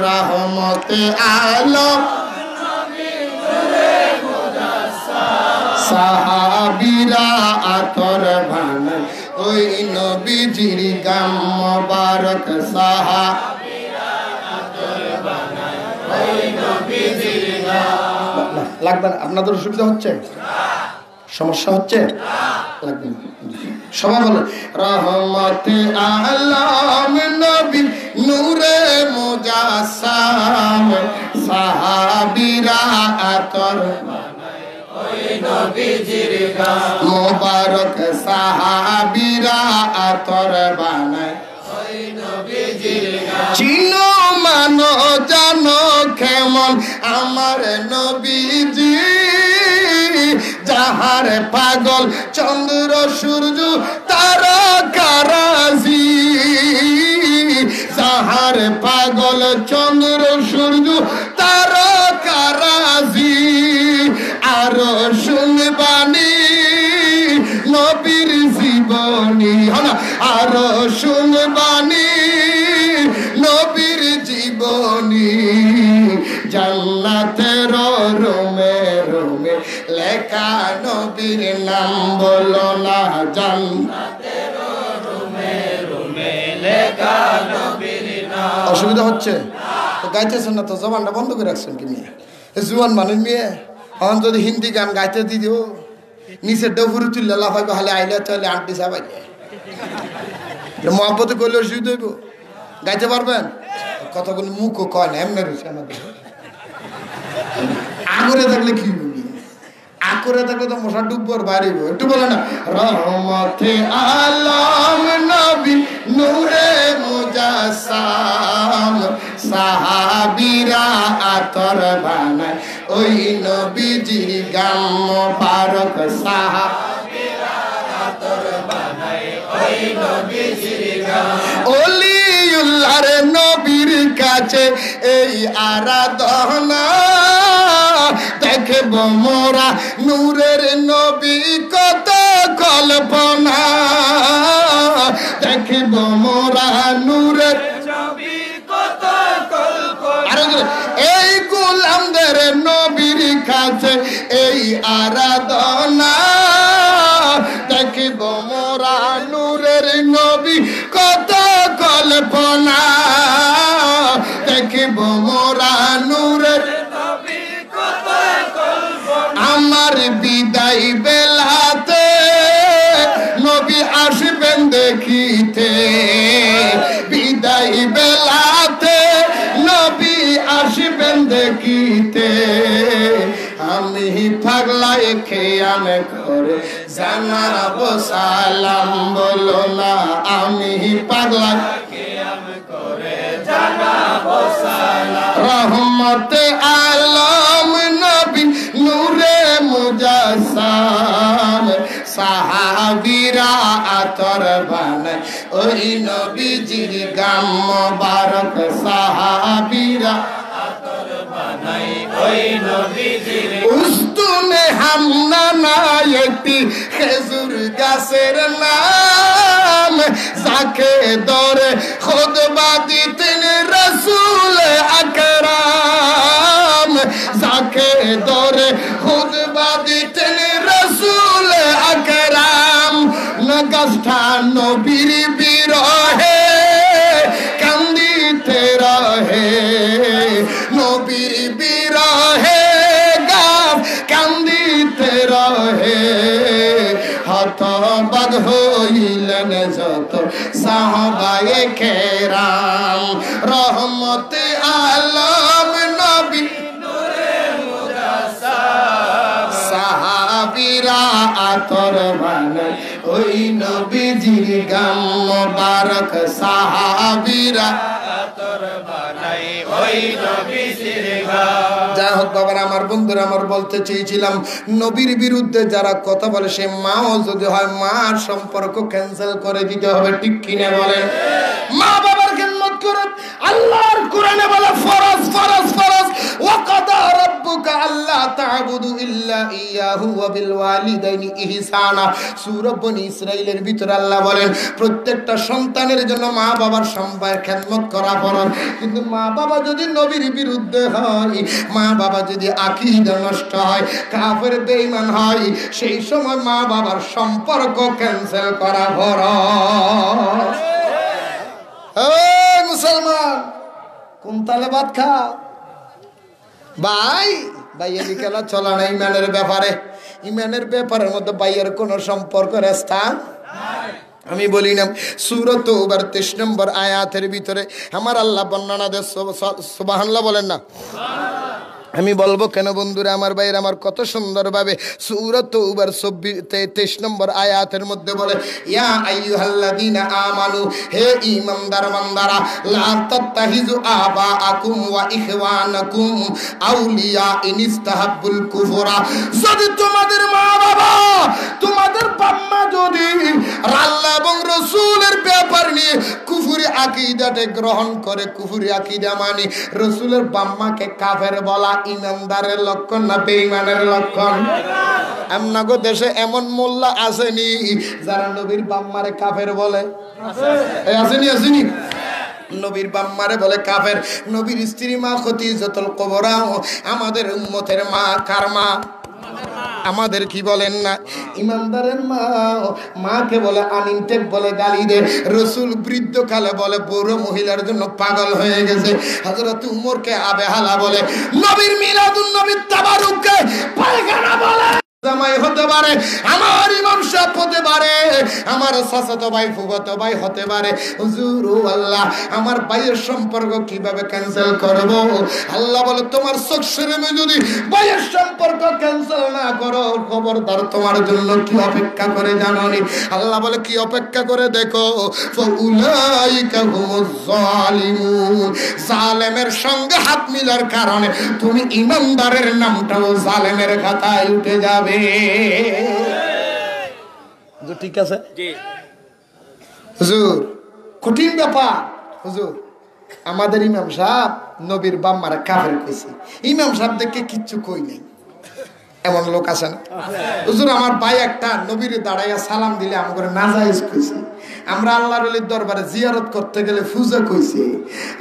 রহমতে আলম নবী নূরে মুজাসসাম, সাহাবীরা আতর বানায় ওই নবীজির গাম মোবারক, সাহাবীরা আতর বানায় ওই নবীজির গাম। লাগবে না? আপনাদের অসুবিধা হচ্ছে? সমস্যা হচ্ছে? লাগবে না? সবাই বলে রহমতে আলম নবী নূরে মুজাসসাম, সাহাবীরা আতর বানায় ওই নবীজির গাম মোবারক, সাহাবীরা আতর বানায় ওই নবীজির গাম। চিনো মানো জানো কেমন আমার নবীজি, যাহার পাগল চন্দ্র সূর্য তারকারাজি, যাহার পাগল চন্দ্র সূর্য তারকারাজি। আরো শুনবানি নবীর জীবনী, আরো শুনবানি নবীর জীবনী, জান্নাতের রোমে রোমে লেখা নবীর নাম বলো না, জান্নাতের রোমে রোমে লেখা নবীর নাম। অসুবিধা হচ্ছে তো? গাইতেছেন না তো? জবানটা বন্ধ করে রাখছেন কি মেয়ে? জুয়ান মানুষ মেয়ে এখন যদি হিন্দি গান গাইতে দিও, নিচে ডফুরু তুললে লাফাইবে, হালে আইলে তাহলে আন্টি সাবাইলে মহাপতে করলে অসুবিধা হইব। গাইতে পারবেন? কথাগুলো মুখও কয় না, এমনি রয়েছে আমাদের। আগরে থাকলে কি বলি, আকরে থাকলে তো মশা ডুববার বাইরে। একটু বলে না রহমতে আলম নবী নূরে মুজাসসাম, সাহাবীরা আতর বানায় ওই নবীজির গাম মোবারক, সাহাবীরা আতর বানায় ওই নবীজির গাম। ওলিউল্লাহর নবীর কাছে এই আরাধনা, দেখব মোরা নূরের নবী কত কল্পনা, দেখব মোরা নূরের নবী কত কল্পনা। এই গোলামদের নবীর কাছে এই আরাধনা, দেখব মোরা নূরের নবী কত কল্পনা, দেখব মোরা নূরের নবী কত কল্পনা। আমার বিদায় বেলাতে নবী আসবেন দেখিতে, বিদায় দেখিতে আমি পাগলাই খেয়াম করে জানাবো সালাম বলো না আমি পাগলাই খেয়াম করে জানাবো সালাম রহমতে আলম নবী নূরে মুজাসসাম সাহাবীরা আতর বানায় ওই নবীজির গাম মোবারক সাহাবীরা আতর বানায় ওই নবীজির উস্তুনে হামনা না একটি খেজুর গাছের নাম যাকে ধরে খুতবা দিতেন রাসূল আকরাম যাকে ধরে খুতবা দিতেন রাসূল আকরাম নগষ্ঠা নবীর বিরহে কান্দিতে রহে নবীর বিরহে গাম কান্দিতে রহে হতবাক হইলেন যত সাহাবায়ে কেরাম রহমতে আলম নবী নূরে মুজাসসাম সাহাবীরা আতর বানায় ওই নবীজির গাম মোবারক সাহাবীরা আতর বানায় ওই নবীজির গাম। যাই হোক বাবার আমার বন্ধুরা আমার বলতে চেয়েছিলাম নবীর বিরুদ্ধে যারা কথা বলে সে মাও যদি হয় মার সম্পর্ক ক্যান্সেল করে দিতে হবে ঠিক কিনা বলেন মা বাবার খেদমত করে আল্লাহর কোরআনে বলে ফরজ ফরজ ফরজ ওয়াকাদা রাব্বুকা আল্লা তা'বুদু ইল্লা ইয়াহু ওয়া বিল ওয়ালিদাইনি ইহসানা সূরা বনী ইসরাঈলের ভিতরে আল্লাহ বলেন প্রত্যেকটা সন্তানের জন্য মা বাবার সম্পর্কের খেদমত করা ফরজ কিন্তু মা বাবা যদি নবীর বিরুদ্ধে হয় মা বাবা যদি আকীদা নষ্ট হয় কাফের বেঈমান হয় সেই সময় মা বাবার সম্পর্ক ক্যান্সেল করা ফরজ। এই মুসলমান কোন তালে ভাত খা ভাই ভাইয়ের খেলা চলা না ইমানের ব্যাপারে ইমানের ব্যাপারের মধ্যে ভাইয়ের কোন সম্পর্কের স্থান আমি বলি না সূরা তাওবার 23 নম্বর আয়াতের ভিতরে আমার আল্লাহ বর্ণনা দেন সুবহানাল্লাহ বলেন না আমি বলবো কেন বন্ধুরা আমার ভাইয়ের আমার কত সুন্দরভাবে সূরা তাওবার 23 নম্বর আয়াতের মধ্যে বলে ইয়া আইয়ুহাল্লাযীনা আমানু হে ঈমানদার বান্দারা লা তাত্তাহিযু আবাআকুম ওয়া ইখওয়ানাকুম আউলিয়া ইনিস্তাহাব্বুল কুফরা যদি তোমাদের মা বাবা তোমাদের বাম্মা যদি আল্লাহ এবং রাসূলের ব্যাপার নিয়ে কুফরি আকীদাতে গ্রহণ করে কুফরি আকীদা মানে রাসূলের বাম্মাকে কাফের বলা ইমানদারের লক্ষণ না বেঈমানের লক্ষণ আমনাগো দেশে এমন মোল্লা আসেনি যারা নবীর বাম্মারে কাফের বলে আসেনি আসেনি নবীর বাম্মারে বলে কাফের নবীর স্ত্রী মা খদিজাতুল কুবরা আমাদের উম্মতের মা কার মা আমাদের কি বলেন না ইমানদারের মা মাকে বলে আনিনটেক বলে গালি দে রাসূল বৃদ্ধ কালে বলে বুড়ো মহিলার জন্য পাগল হয়ে গেছে হযরত উমরকে আবেহালা বলে নবীর মিলাদুন নবীর তাবারুককে পায়খানা বলে জামাই হতে পারে আমার ইমাম সাহেব হতে পারে আমার চাচাতো ভাই ফুফাতো ভাই হতে পারে হুজুর ও আল্লাহ আমার ভাইয়ের সম্পর্ক কিভাবে ক্যান্সেল করব আল্লাহ বলে তোমার চোখের যদি ভাইয়ের সম্পর্ক ক্যান্সেল না করো খবরদার তোমার জন্য কি অপেক্ষা করে জানো নি আল্লাহ বলে কি অপেক্ষা করে দেখো ফাউলাইকা হুমুজ জালিমুন জালেমের সঙ্গে হাত মিলার কারণে তুমি ইমানদারের নামটাও জালেমের খাতায় উঠে যাবে ঠিক আছে হুজুর কঠিন ব্যাপার হুজুর আমাদের ইমাম সাহেব নবীর বাম্মারা কাফের কইছে ইমাম সাহেব দেখে কিচ্ছু কই নাই এমন লোক আছে না হুজুর আমার ভাই একটা নবীর দাঁড়াইয়া সালাম দিলে আমাদের নাজায়েজ কইছে আমরা আল্লাহর ওলির দরবারে জিয়ারত করতে গেলে ফুজা কইছে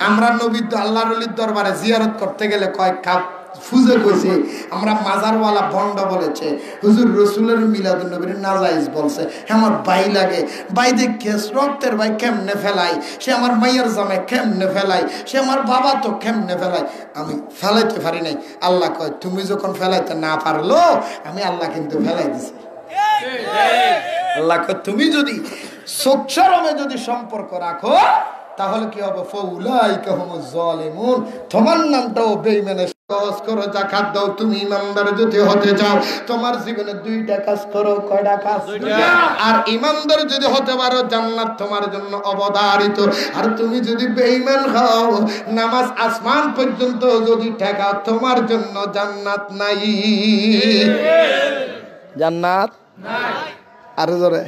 আমরা নবী আল্লাহর ওলির দরবারে জিয়ারত করতে গেলে কয় কাপ ফুজে কইছে আমরা মাজারওয়ালা বন্ড বলেছে হুজুর রাসূলের মিলাদুন নবীর নাজায়েজ বলছে আমার ভাই লাগে ভাই দেখে রক্তের ভাই কেমনে ফেলাই সে আমার মাইয়ার জামাই কেমনে ফেলাই সে আমার বাবা তো কেমনে ফেলাই আমি ফেলাইতে পারি নাই আল্লাহ কয় তুমি যখন ফেলাইতে না পারলো আমি আল্লাহ কিন্তু ফেলাই দিছি আল্লাহ কয় তুমি যদি সচ্চরমে যদি সম্পর্ক রাখো তাহলে কি হবে ফাউলাইকা হুমুজ জালিমুন তোমার নামটাও বেঈমানের কস করো, যাকাত দাও। তুমি ইমানদার যদি হতে চাও তোমার জীবনে দুইটা কাজ করো। কয়টা কাজ? আর ইমানদার যদি হতে পারো জান্নাত তোমার জন্য অবধারিত। আর তুমি যদি বেঈমান হও, নামাজ আসমান পর্যন্ত যদি ঠেকাও, তোমার জন্য জান্নাত নাই। জান্নাত নাই। আর জোরে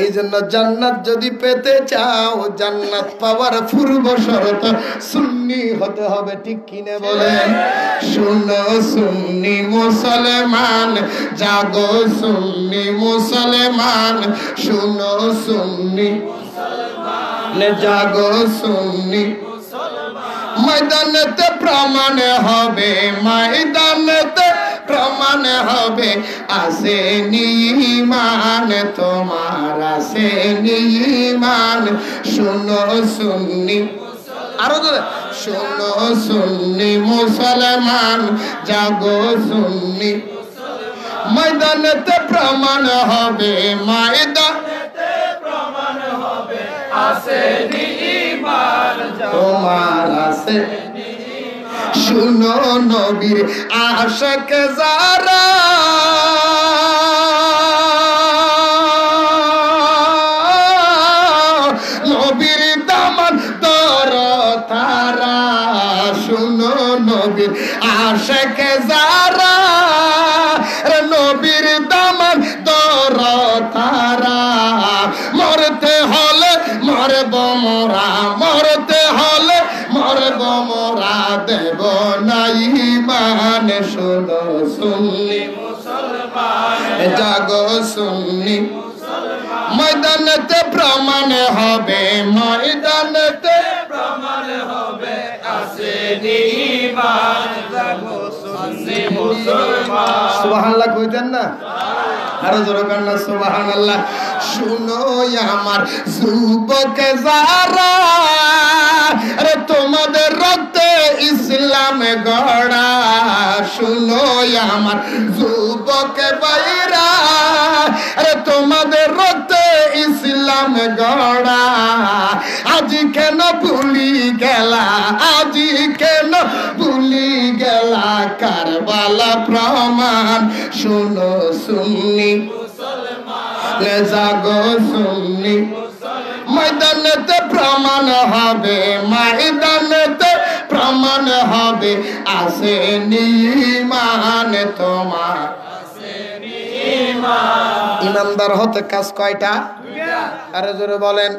এই জন্য জান্নাত যদি পেতে চাও, জান্নাত পাওয়ার পূর্ব শর্ত সুন্নি হতে হবে। ঠিক কিনা বলেন? শুনো সুন্নি মুসলমান, জাগো সুন্নি মুসলমান, শুনো সুন্নি মুসলমান, জাগো সুন্নি ময়দানেতে প্রমাণ হবে, ময়দানেতে প্রমাণ হবে, আসেনি ঈমান তোমার, আসেনি ঈমান। শুনো সুন্নি, আরো জোরে, শুনো সুন্নি মুসলমান, জাগো সুন্নি ময়দানেতে প্রমাণ হবে, ময়দানেতে প্রমাণ হবে, আসেনি ঈমান তোমার, আসেনি। শুনো নবীর আশিক যারা, নবীর দামান দর তারা, শুনো নবীর আশিক যারা, নবীর দামান দর তারা। মরতে হলে মরব মোরা, মরতে হলে মরব মোরা, দেব না ঈমান। শুনো সুন্নি মুসলমান, জাগো সুন্নি মুসলমান, ময়দানেতে প্রমাণ হবে, ময়দানেতে প্রমাণ হবে, আসেনি ঈমান, জাগো সুন্নি মুসলমান। সুবহানাল্লাহ কইতেন না? আরো জোরে কান্না সুবহানাল্লাহ। শুনো আমার যুবক যারা, আরে তোমাদের রক্তে ইসলাম গড়া। শুনো আমার যুবক ভাইরা, আরে তোমাদের রক্তে ইসলাম গড়া। আজি কেন ভুলি গেলা, আজি কেন ভুলি গেলা কারবালা প্রমাণ। শুনো সুন্নি মুসলমান, জাগো সুন্নি ময়দানেতে প্রমাণ হবে, ময়দানেতে প্রমাণ হবে, আসেনি ঈমান তোমার, আসেনি ঈমান। ইমানদার হতে কাজ কয়টা? আরে জোরে বলেন।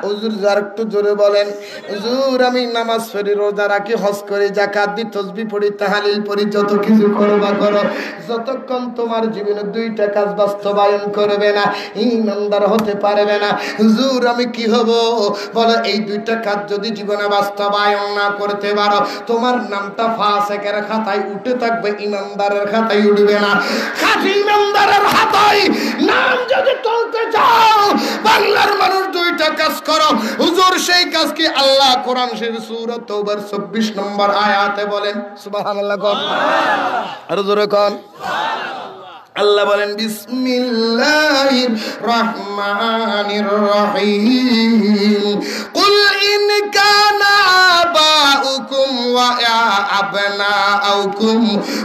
হুজুর যার একটু জোরে বলেন। হুজুর আমি নামাজ পড়ি, রোজা রাখি, হজ করি, যাকাত দিই, তাসবিহ পড়ি, তাহলিল পড়ি, যত কিছু করবা করো, যতক্ষণ তোমার জীবনে দুইটা কাজ বাস্তবায়ন করবে না, ইমানদার হতে পারবে না। হুজুর আমি কি হব? বলে এই দুইটা কাজ যদি জীবনে বাস্তবায়ন না করতে পারো, তোমার নামটা ফাসিকের খাতায় উঠে থাকবে, ইমানদারের খাতায় উঠবে না। খাঁটি ইমানদারের খাতায় নাম যদি তুলতে চাও, বাংলার মানুষ দুইটা কাজ করো। হুজুর সেই কাজ কি? আল্লাহ কোরআন শরীফ সূরা তাওবার 26 নম্বর আয়াতে বলেন। সুবহানাল্লাহ কোন? আর জোরে কোন? আল্লাহ বলেন বিসমিল্লাহির রহমানির রহিম, কুল ইন কানা আবাউকুম ওয়া আবনাউকুম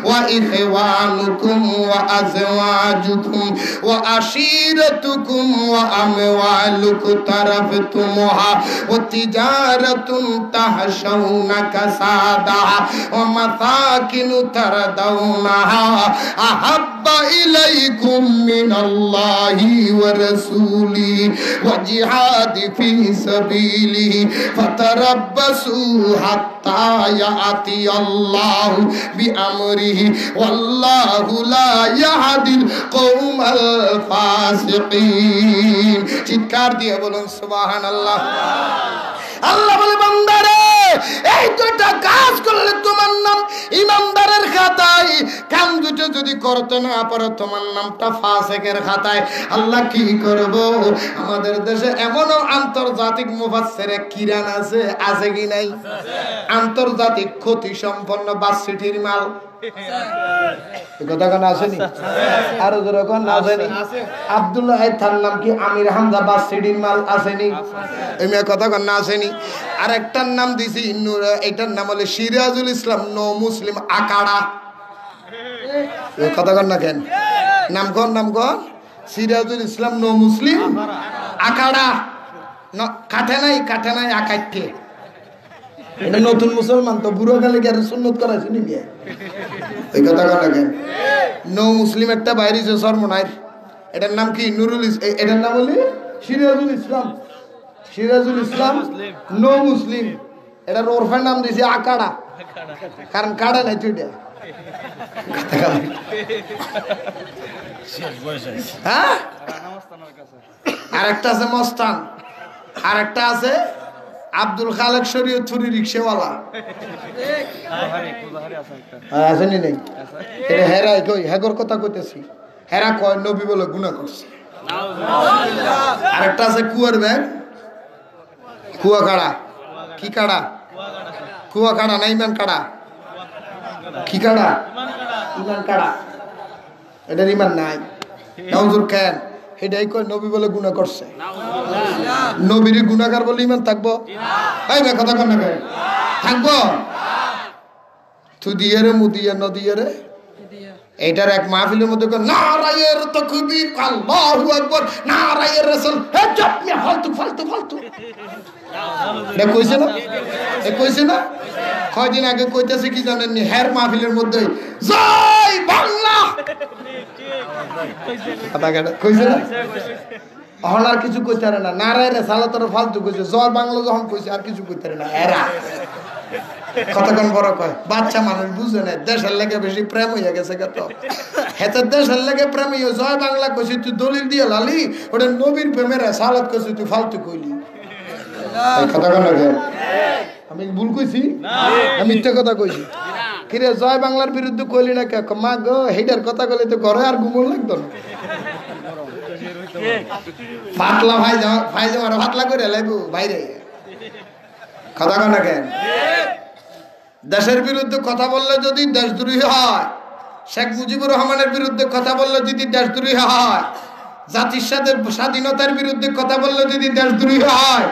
ওয়া ইখওয়ানুকুম ওয়া আজওয়াজুকুম ওয়া আশীরাতুকুম ওয়া আমওয়ালুকুম তারাফতুমুহা ওয়া তিজারাতুন তাহশাউনা কাসাদাহা ওয়া মাসাকিনু তারদাউনাহা আহাব্বা ইলাইকুম মিনাল্লাহি ওয়া রাসূলিহি ওয়া জিহাদি ফি সাবিলিহি ফাতারাব্বাসু হাত্তা ইয়াতি আল্লাহু বিআমরিহি ওয়াল্লাহু লা ইয়াহদিল কওমাল ফাসিকিন। চিৎকার দিয়ে বলুন সুবহানাল্লাহ। আল্লাহ বলে বান্দারে এই দুটো কাজ করলে তোমার নাম ইমানদারের খাতায়, কাম দুটো যদি করতে না পারো তোমার নামটা ফাসিকের খাতায়। আল্লাহ কি করব? আমাদের দেশে এমনও আন্তর্জাতিক মুফাসসিরে কিরান আছে, আছে কি নাই? আন্তর্জাতিক ক্ষতি সম্পন্ন ভার্সিটির মাল কথা কেন আসেনি? আরো যেরকম আসেনি। আব্দুল্লাহ তার নাম কি আমির হামজা বা সিডির মাল আসেনি? এমনি কথা কেন আসেনি? আর একটার নাম দিছি এটার নাম হলে সিরাজুল ইসলাম নো মুসলিম আকাড়া। কথা কন না কেন? নাম কন সিরাজুল ইসলাম নো মুসলিম আকাড়া। কাঠে নাই আকাইতে। এটা নতুন মুসলমান তো বুড়ো কালে কি আর সুন্নত করাইছে নি বিয়ে? এই কথা কন না কেন? নো মুসলিম একটা বাইরে যে সরমনাইর, এটার নাম কি নুরুল এটার নাম হলি সিরাজুল ইসলাম নো মুসলিম। এটার ওরফের নাম দিয়েছে আকাড়া, কারণ কাড়া নাই তো এটা। হ্যাঁ, আর একটা আছে মস্তান, আর একটা আছে আব্দুল খালেক শরীয়তপুরি রিক্সাওয়ালা। আসেনি নেই? এটা হেরাই কই হেগর কথা কইতেছি। হেরা কয় নবী বলে গুনাহ করছে। আর একটা আছে কুয়ার ব্যাগ, কুয়া কাড়া। কি কাড়া? কুয়া কাড়া না ইমান কাড়া? কি কাড়া? ইমান কাড়া। এটার ইমান নাই। নাউজুর কেন? এটাই কয় নবী বলে গুনাহ করছে। নবীর গুনাহগার বলে ইমান থাকবো? এই না কথা কন না কেন? থাকবো? তু দিয়ে রে মুদিয়া নদিয়া রে। এইটার এক মাহফিলের মধ্যে নারায়ের তাকবীর আল্লাহু আকবার নারায়ের রাসূল। হে চুপ মিয়া, ফালতু। এটা কইছে না? কয়দিন আগে কইতেছে কি জানেন নি? হের মাহফিলের মধ্যে জয় বাংলা কইছে না? এখন আর কিছু কইতে পারে না। নারায়ের রাসালাতর ফালতু কইছে। জয় বাংলা যখন কইছে আর কিছু কইতে পারে না। এরা কতক্ষণ বড় কয় বাচ্চা মানুষ বুঝে না। দেশের লেগে বেশি প্রেম হইয়া গেছে কত। হেতে দেশের লেগে প্রেম হইয়া জয় বাংলা কইছি তুই দলিল দিয়ে লালি, ওটা নবীর প্রেমের সালাত কইছি তুই ফালতু কইলি। কতক্ষণ আগে আমি ভুল কইছি? আমি মিথ্যা কথা কইছি? কিরে জয় বাংলার বিরুদ্ধে কইলি না কে? মা গো হেইটার কথা কইলে তো ঘরে আর ঘুমন লাগতো না। পাতলা ভাই যাওয়ার পাতলা করে লাইবো বাইরে। কথা কন না কেন? দেশের বিরুদ্ধে কথা বললে যদি দেশদ্রোহী হয়, শেখ মুজিবুর রহমানের বিরুদ্ধে কথা বললে যদি দেশদ্রোহী হয়, জাতির সাথে স্বাধীনতার বিরুদ্ধে কথা বললে যদি দেশদ্রোহী হয়,